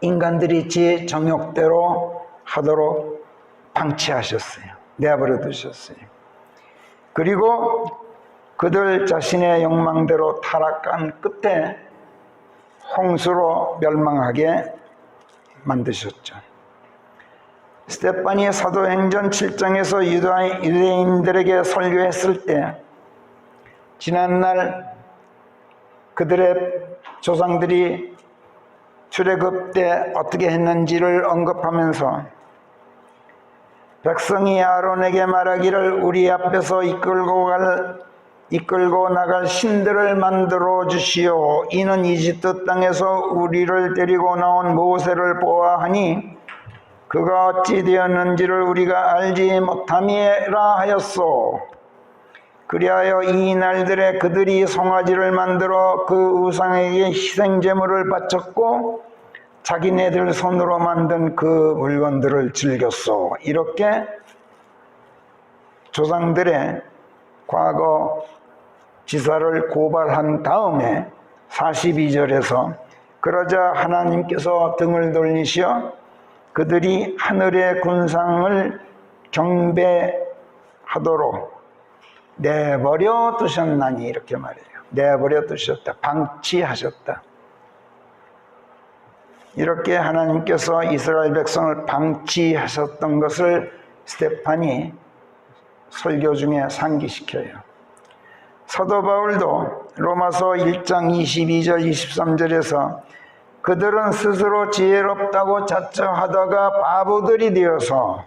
인간들이 제 정욕대로 하도록 방치하셨어요. 내버려 두셨어요. 그리고 그들 자신의 욕망대로 타락한 끝에 홍수로 멸망하게 만드셨죠. 스데반이 사도행전 7장에서 유대인들에게 설교했을 때 지난날 그들의 조상들이 출애굽 때 어떻게 했는지를 언급하면서 백성이 아론에게 말하기를 우리 앞에서 이끌고 나갈 신들을 만들어 주시오. 이는 이집트 땅에서 우리를 데리고 나온 모세를 보아하니 그가 어찌 되었는지를 우리가 알지 못함이라 하였소. 그리하여 이 날들에 그들이 송아지를 만들어 그 우상에게 희생제물을 바쳤고 자기네들 손으로 만든 그 물건들을 즐겼소. 이렇게 조상들의 과거 지사를 고발한 다음에 42절에서 그러자 하나님께서 등을 돌리시어 그들이 하늘의 군상을 경배하도록 내버려 두셨나니 이렇게 말해요. 내버려 두셨다. 방치하셨다. 이렇게 하나님께서 이스라엘 백성을 방치하셨던 것을 스데판이 설교 중에 상기시켜요. 사도 바울도 로마서 1장 22절 23절에서 그들은 스스로 지혜롭다고 자처하다가 바보들이 되어서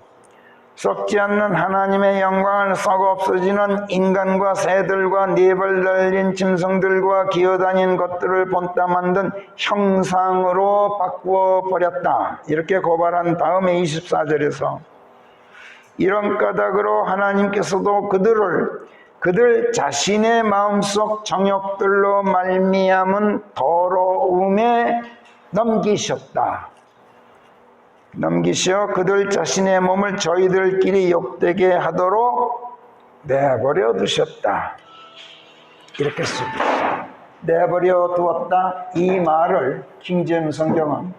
썩지 않는 하나님의 영광을 썩어 없어지는 인간과 새들과 네 발 달린 짐승들과 기어다닌 것들을 본따 만든 형상으로 바꾸어 버렸다. 이렇게 고발한 다음에 24절에서 이런 까닭으로 하나님께서도 그들 자신의 마음속 정욕들로 말미암은 더러움에 넘기셔 그들 자신의 몸을 저희들끼리 욕되게 하도록 내버려 두셨다. 이렇게 쓰고 있어요. 내버려 두었다. 이 말을 킹제임스 성경은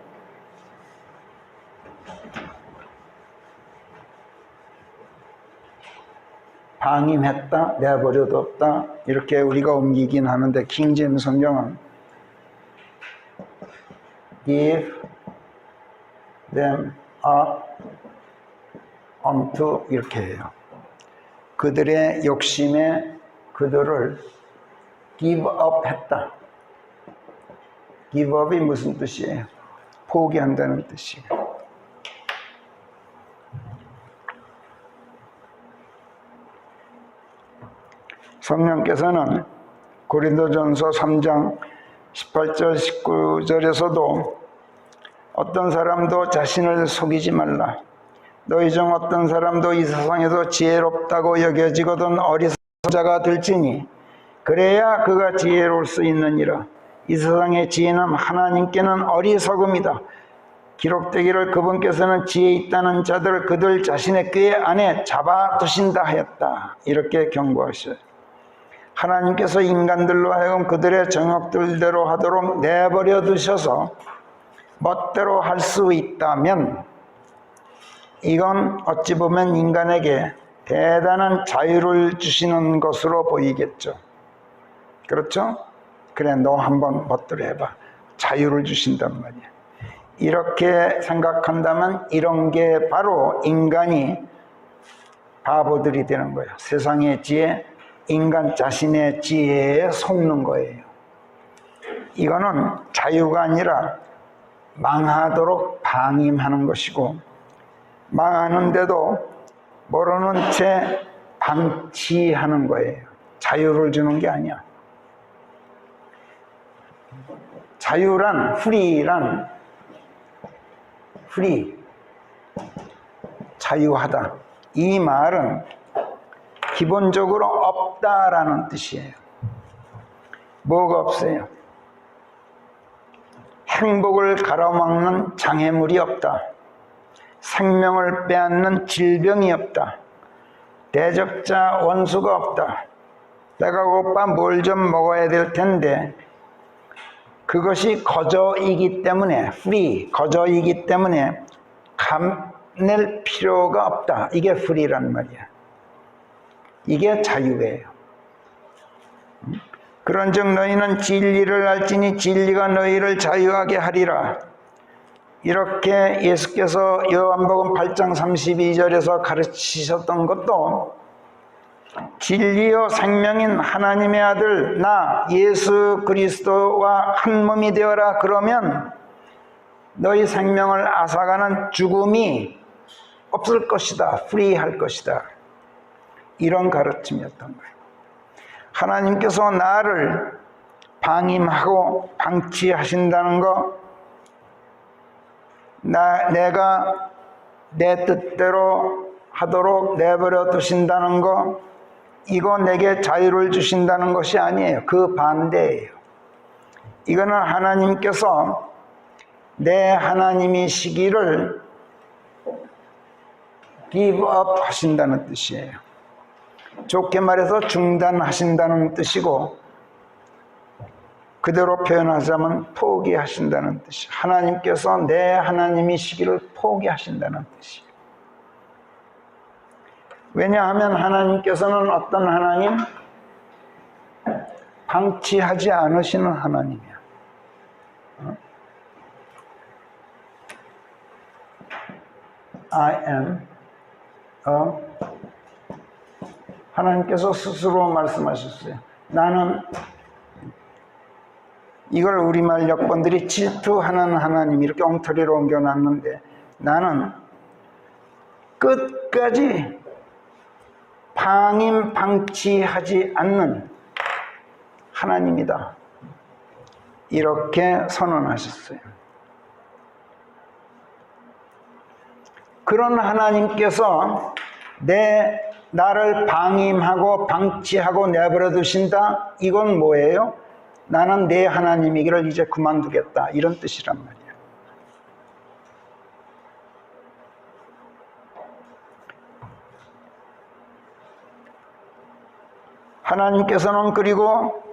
방임했다, 내버려 뒀다 이렇게 우리가 옮기긴 하는데 킹제임스 성경은 give them up unto 이렇게 해요. 그들의 욕심에 그들을 give up 했다. give up이 무슨 뜻이에요? 포기한다는 뜻이에요. 성령께서는 고린도전서 3장 18절 19절에서도 어떤 사람도 자신을 속이지 말라. 너희 중 어떤 사람도 이 세상에서 지혜롭다고 여겨지거든 어리석은 자가 될지니 그래야 그가 지혜로울 수 있느니라. 이 세상의 지혜는 하나님께는 어리석음이다. 기록되기를 그분께서는 지혜 있다는 자들 그들 자신의 꾀 안에 잡아두신다 하였다. 이렇게 경고하셔요. 하나님께서 인간들로 하여금 그들의 정욕들대로 하도록 내버려 두셔서 멋대로 할 수 있다면 이건 어찌 보면 인간에게 대단한 자유를 주시는 것으로 보이겠죠. 그렇죠? 그래, 너 한번 멋대로 해봐. 자유를 주신단 말이야. 이렇게 생각한다면 이런 게 바로 인간이 바보들이 되는 거예요. 세상의 지혜, 인간 자신의 지혜에 속는 거예요. 이거는 자유가 아니라 망하도록 방임하는 것이고 망하는데도 모르는 채 방치하는 거예요. 자유를 주는 게 아니야. 자유란 free 자유하다. 이 말은 기본적으로 없다라는 뜻이에요. 뭐가 없어요? 행복을 가로막는 장애물이 없다. 생명을 빼앗는 질병이 없다. 대적자 원수가 없다. 배가 고파 뭘 좀 먹어야 될 텐데 그것이 거저이기 때문에 거저이기 때문에 감낼 필요가 없다. 이게 free란 말이야. 이게 자유예요. 그런즉 너희는 진리를 알지니 진리가 너희를 자유하게 하리라. 이렇게 예수께서 요한복음 8장 32절에서 가르치셨던 것도 진리요 생명인 하나님의 아들 나 예수 그리스도와 한 몸이 되어라. 그러면 너희 생명을 앗아가는 죽음이 없을 것이다. 프리할 것이다. 이런 가르침이었던 거예요. 하나님께서 나를 방임하고 방치하신다는 거, 내가 내 뜻대로 하도록 내버려 두신다는 거, 이거 내게 자유를 주신다는 것이 아니에요. 그 반대예요. 이거는 하나님께서 내 하나님이시기를 give up 하신다는 뜻이에요. 좋게 말해서 중단하신다는 뜻이고, 그대로 표현하자면 포기하신다는 뜻이에요. 하나님께서 내 하나님이시기를 포기하신다는 뜻이에요. 왜냐하면 하나님께서는 어떤 하나님? 방치하지 않으시는 하나님이야. I am 하나님께서 스스로 말씀하셨어요. 나는, 이걸 우리말 역본들이 질투하는 하나님 이렇게 엉터리로 옮겨놨는데, 나는 끝까지 방임 방치하지 않는 하나님이다. 이렇게 선언하셨어요. 그런 하나님께서 나를 방임하고 방치하고 내버려 두신다? 이건 뭐예요? 나는 내 하나님이기를 이제 그만두겠다. 이런 뜻이란 말이에요. 하나님께서는 그리고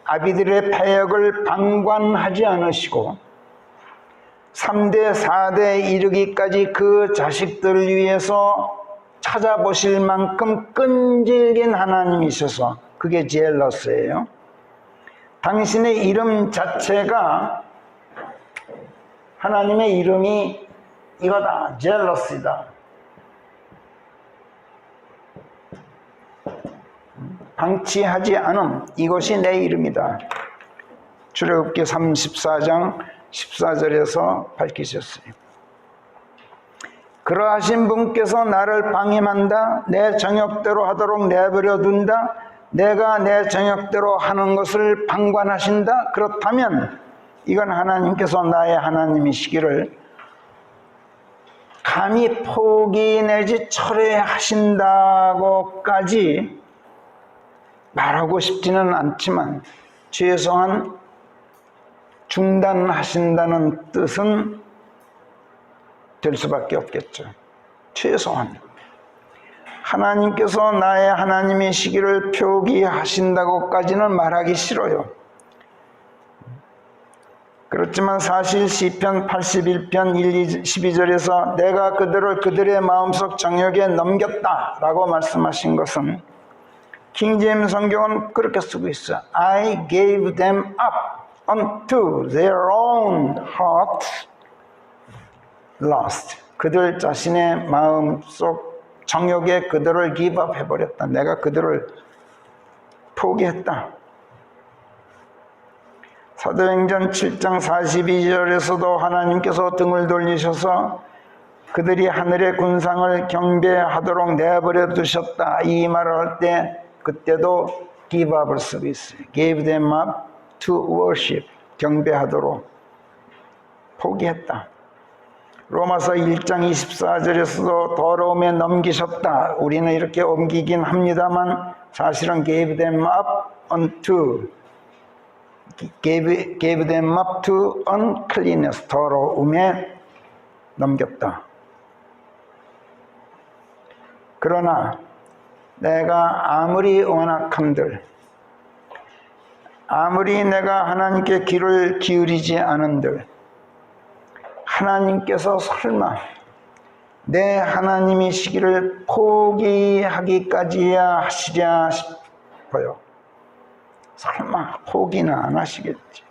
아비들의 패역을 방관하지 않으시고 3대, 4대 이르기까지 그 자식들을 위해서 찾아보실 만큼 끈질긴 하나님이셔서, 그게 젤러스예요. 당신의 이름 자체가, 하나님의 이름이 이거다. 젤러스이다. 방치하지 않음. 이것이 내 이름이다. 출애굽기 34장 14절에서 밝히셨어요. 그러하신 분께서 나를 방임한다, 내 정욕대로 하도록 내버려 둔다, 내가 내 정욕대로 하는 것을 방관하신다. 그렇다면 이건 하나님께서 나의 하나님이시기를 감히 포기 내지 철회하신다고까지 말하고 싶지는 않지만, 최소한 중단하신다는 뜻은 될 수밖에 없겠죠. 최소한 하나님께서 나의 하나님이시기를 표기하신다고까지는 말하기 싫어요. 그렇지만 사실 시편 81편 1, 12절에서 내가 그들을 그들의 마음속 정욕에 넘겼다라고 말씀하신 것은, 킹제임스 성경은 그렇게 쓰고 있어요. I gave them up unto their own heart lust. 그들 자신의 마음속 정욕에 그들을 give up 해버렸다. 내가 그들을 포기했다. 사도행전 7장 42절에서도 하나님께서 등을 돌리셔서 그들이 하늘의 군상을 경배하도록 내버려 두셨다. 이 말을 할 때 그때도 give up을 쓰고 있어요. gave them up to worship. 경배하도록 포기했다. 로마서 1장 24절에서도 더러움에 넘기셨다. 우리는 이렇게 옮기긴 합니다만 사실은 gave them up unto, gave them up to uncleanness. 더러움에 넘겼다. 그러나 내가 아무리 완악한들, 아무리 내가 하나님께 귀를 기울이지 않은들, 하나님께서 설마 내 하나님이시기를 포기하기까지야 하시랴 싶어요. 설마 포기는 안 하시겠지.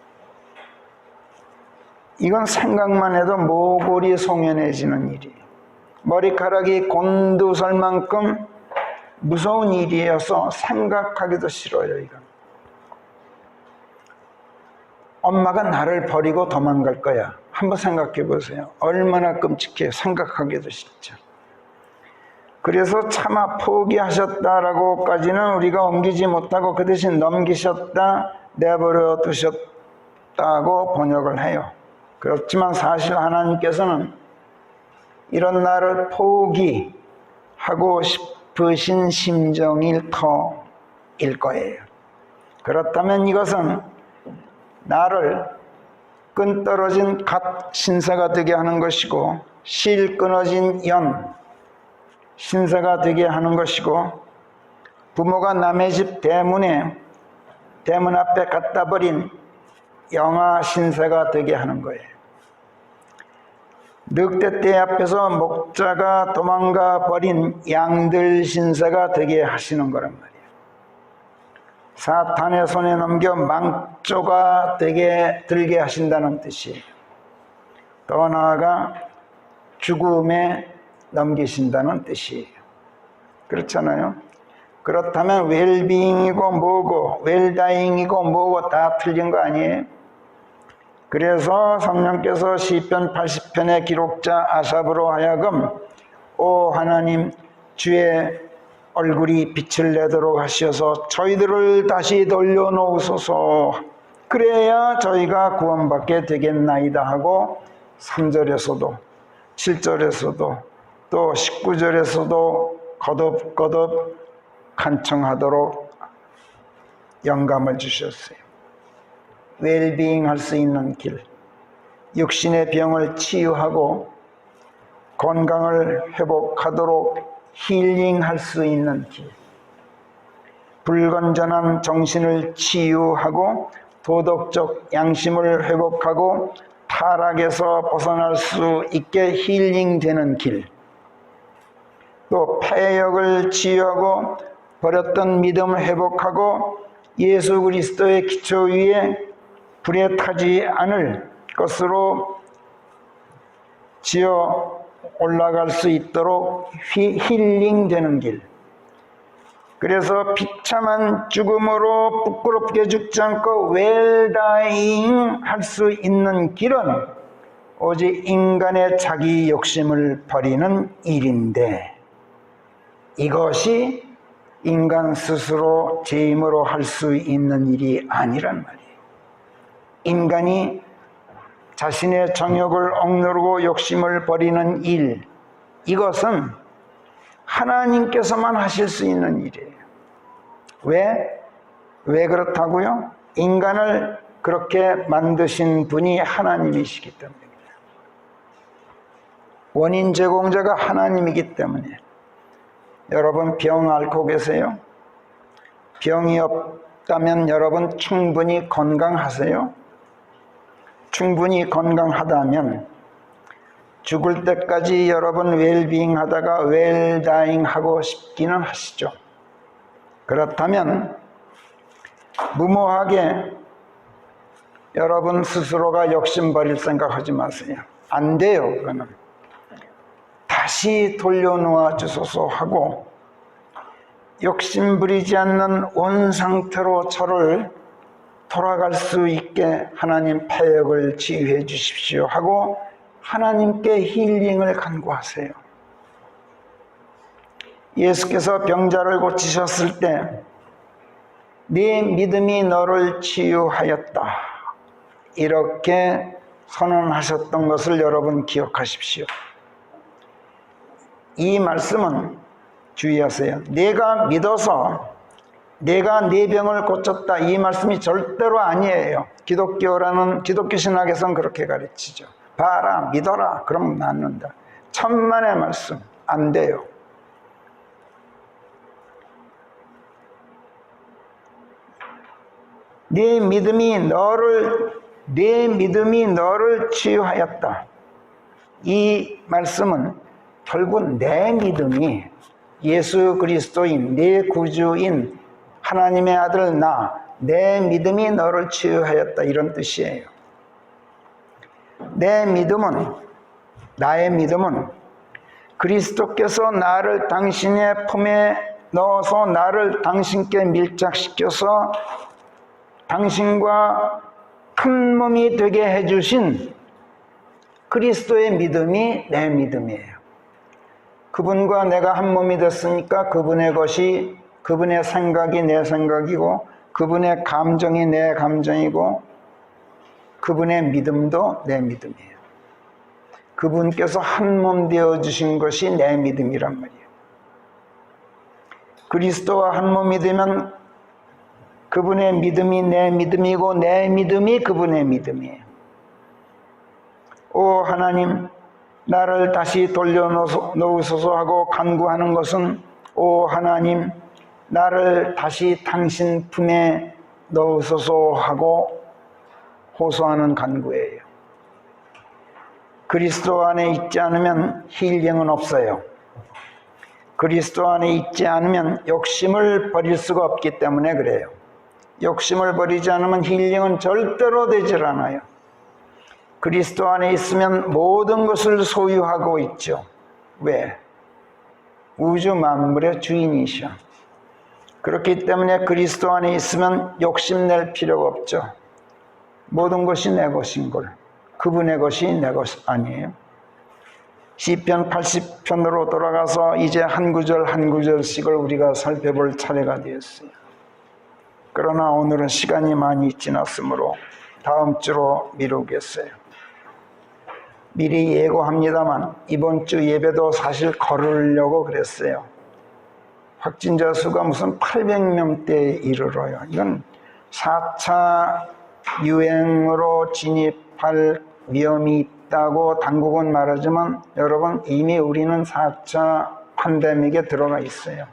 이건 생각만 해도 모골이 송연해지는 일이에요. 머리카락이 곤두설 만큼 무서운 일이어서 생각하기도 싫어요. 이건. 엄마가 나를 버리고 도망갈 거야. 한번 생각해 보세요. 얼마나 끔찍해요. 생각하기도 싫죠. 그래서 차마 포기하셨다라고까지는 우리가 옮기지 못하고 그 대신 넘기셨다, 내버려 두셨다고 번역을 해요. 그렇지만 사실 하나님께서는 이런 나를 포기하고 싶으신 심정일 터일 거예요. 그렇다면 이것은 나를 끈 떨어진 갓 신사가 되게 하는 것이고 실 끊어진 연 신사가 되게 하는 것이고 부모가 남의 집 대문 앞에 갖다 버린 영아 신사가 되게 하는 거예요. 늑대떼 앞에서 목자가 도망가 버린 양들 신사가 되게 하시는 거란 말이에요. 사탄의 손에 넘겨 망조가 되게 들게 하신다는 뜻이에요. 더 나아가 죽음에 넘기신다는 뜻이에요. 그렇잖아요. 그렇다면 웰빙이고 뭐고 웰다잉이고 뭐고 다 틀린 거 아니에요? 그래서 성령께서 시편 80편의 기록자 아삽으로 하여금 오 하나님 주의 얼굴이 빛을 내도록 하시어서 저희들을 다시 돌려놓으소서 그래야 저희가 구원받게 되겠나이다 하고 3절에서도 7절에서도 또 19절에서도 거듭거듭 간청하도록 영감을 주셨어요. 웰빙 할 수 있는 길, 육신의 병을 치유하고 건강을 회복하도록 힐링할 수 있는 길, 불건전한 정신을 치유하고 도덕적 양심을 회복하고 타락에서 벗어날 수 있게 힐링되는 길, 또 폐역을 치유하고 버렸던 믿음을 회복하고 예수 그리스도의 기초 위에 불에 타지 않을 것으로 지어 올라갈 수 있도록 힐링되는 길. 그래서 비참한 죽음으로 부끄럽게 죽지 않고 웰다잉 할 수 있는 길은 오직 인간의 자기 욕심을 버리는 일인데 이것이 인간 스스로 제 힘으로 할 수 있는 일이 아니란 말이에요. 인간이 자신의 정욕을 억누르고 욕심을 버리는 일, 이것은 하나님께서만 하실 수 있는 일이에요. 왜 그렇다고요? 인간을 그렇게 만드신 분이 하나님이시기 때문입니다. 원인 제공자가 하나님이기 때문에. 여러분 병 앓고 계세요? 병이 없다면 여러분 충분히 건강하세요? 충분히 건강하다면 죽을 때까지 여러분 웰빙 하다가 웰다잉 하고 싶기는 하시죠. 그렇다면 무모하게 여러분 스스로가 욕심 버릴 생각하지 마세요. 안 돼요. 그거는 다시 돌려놓아 주소서 하고 욕심 부리지 않는 온 상태로 저를 돌아갈 수 있게 하나님 폐역을 치유해 주십시오 하고 하나님께 힐링을 간구하세요. 예수께서 병자를 고치셨을 때 네 믿음이 너를 치유하였다 이렇게 선언하셨던 것을 여러분 기억하십시오. 이 말씀은 주의하세요. 내가 믿어서 내가 네 병을 고쳤다 이 말씀이 절대로 아니에요. 기독교 신학에서는 그렇게 가르치죠. 봐라 믿어라 그럼 낫는다. 천만의 말씀 안 돼요. 네 믿음이 너를 치유하였다. 이 말씀은 결국 내 믿음이 예수 그리스도인 내 구주인 하나님의 아들 내 믿음이 너를 치유하였다 이런 뜻이에요. 나의 믿음은 그리스도께서 나를 당신의 품에 넣어서 나를 당신께 밀착시켜서 당신과 한 몸이 되게 해주신 그리스도의 믿음이 내 믿음이에요. 그분과 내가 한 몸이 됐으니까 그분의 것이, 그분의 생각이 내 생각이고, 그분의 감정이 내 감정이고, 그분의 믿음도 내 믿음이에요. 그분께서 한 몸 되어주신 것이 내 믿음이란 말이에요. 그리스도와 한 몸이 되면 그분의 믿음이 내 믿음이고 내 믿음이 그분의 믿음이에요. 오 하나님, 나를 다시 돌려놓으소서 하고 간구하는 것은, 오 하나님, 나를 다시 당신 품에 넣으소서 하고 호소하는 간구예요. 그리스도 안에 있지 않으면 힐링은 없어요. 그리스도 안에 있지 않으면 욕심을 버릴 수가 없기 때문에 그래요. 욕심을 버리지 않으면 힐링은 절대로 되질 않아요. 그리스도 안에 있으면 모든 것을 소유하고 있죠. 왜? 우주 만물의 주인이셔. 그렇기 때문에 그리스도 안에 있으면 욕심낼 필요가 없죠. 모든 것이 내 것인 걸. 그분의 것이 내 것 아니에요. 시편 80편으로 돌아가서 이제 한 구절 한 구절씩을 우리가 살펴볼 차례가 되었어요. 그러나 오늘은 시간이 많이 지났으므로 다음 주로 미루겠어요. 미리 예고합니다만 이번 주 예배도 사실 거르려고 그랬어요. 확진자 수가 무슨 800명대에 이르러요. 이건 4차 유행으로 진입할 위험이 있다고 당국은 말하지만 여러분, 이미 우리는 4차 팬데믹에 들어가 있어요.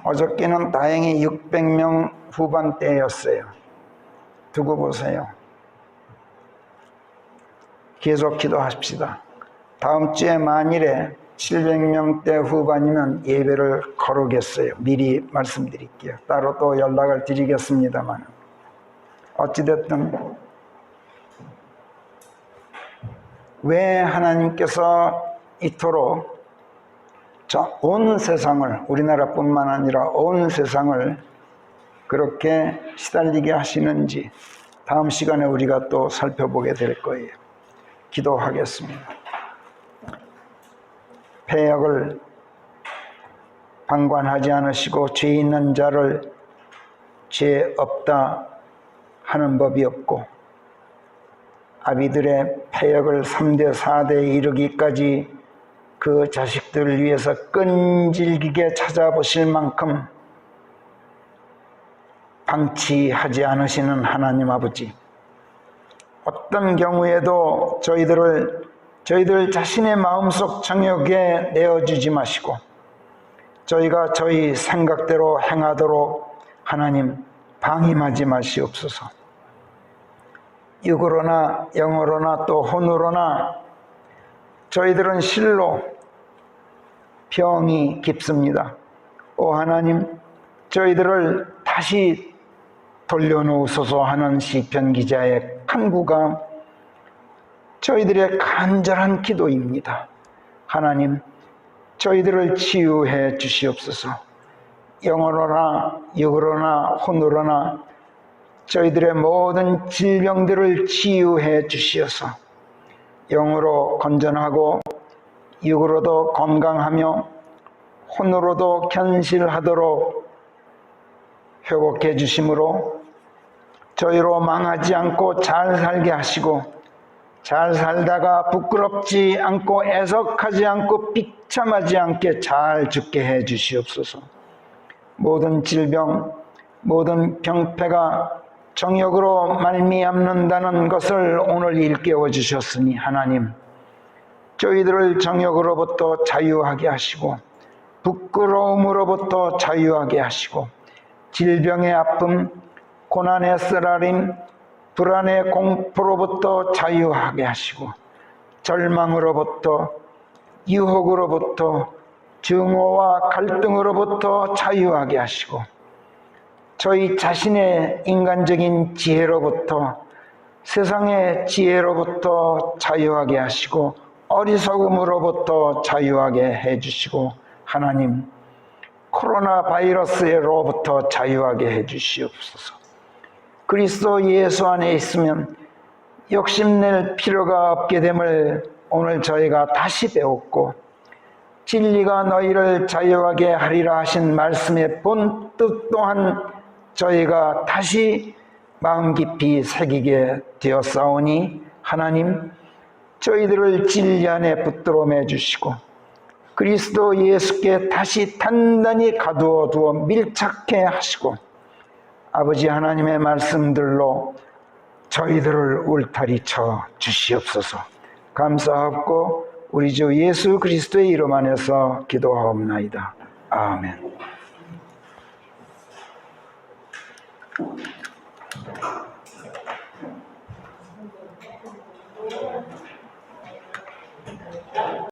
어저께는 다행히 600명 후반대였어요. 두고 보세요. 계속 기도합시다. 다음 주에 만일에 700명대 후반이면 예배를 거르겠어요. 미리 말씀드릴게요. 따로 또 연락을 드리겠습니다만, 어찌됐든 왜 하나님께서 이토록 온 세상을, 우리나라뿐만 아니라 온 세상을 그렇게 시달리게 하시는지 다음 시간에 우리가 또 살펴보게 될 거예요. 기도하겠습니다. 폐역을 방관하지 않으시고 죄 있는 자를 죄 없다 하는 법이 없고, 아비들의 폐역을 3대 4대에 이르기까지 그 자식들을 위해서 끈질기게 찾아보실 만큼 방치하지 않으시는 하나님 아버지, 어떤 경우에도 저희들 자신의 마음속 정욕에 내어주지 마시고 저희가 저희 생각대로 행하도록 하나님 방임하지 마시옵소서. 육으로나 영으로나 또 혼으로나 저희들은 실로 병이 깊습니다. 오 하나님, 저희들을 다시 돌려놓으소서 하는 시편 기자의 간구가 저희들의 간절한 기도입니다. 하나님, 저희들을 치유해 주시옵소서. 영으로나 육으로나 혼으로나 저희들의 모든 질병들을 치유해 주시어서 영으로 건전하고 육으로도 건강하며 혼으로도 견실하도록 회복해 주심으로 저희로 망하지 않고 잘 살게 하시고, 잘 살다가 부끄럽지 않고 애석하지 않고 비참하지 않게 잘 죽게 해 주시옵소서. 모든 질병, 모든 병폐가 정욕으로 말미암는다는 것을 오늘 일깨워 주셨으니 하나님, 저희들을 정욕으로부터 자유하게 하시고 부끄러움으로부터 자유하게 하시고 질병의 아픔, 고난의 쓰라림, 불안의 공포로부터 자유하게 하시고 절망으로부터, 유혹으로부터, 증오와 갈등으로부터 자유하게 하시고 저희 자신의 인간적인 지혜로부터, 세상의 지혜로부터 자유하게 하시고 어리석음으로부터 자유하게 해주시고, 하나님, 코로나 바이러스로부터 자유하게 해주시옵소서. 그리스도 예수 안에 있으면 욕심낼 필요가 없게 됨을 오늘 저희가 다시 배웠고, 진리가 너희를 자유하게 하리라 하신 말씀의 본 뜻 또한 저희가 다시 마음 깊이 새기게 되었사오니, 하나님 저희들을 진리 안에 붙들어 매주시고 그리스도 예수께 다시 단단히 가두어 두어 밀착해 하시고, 아버지 하나님의 말씀들로 저희들을 울타리쳐 주시옵소서. 감사하고 우리 주 예수 그리스도의 이름 안에서 기도하옵나이다. 아멘.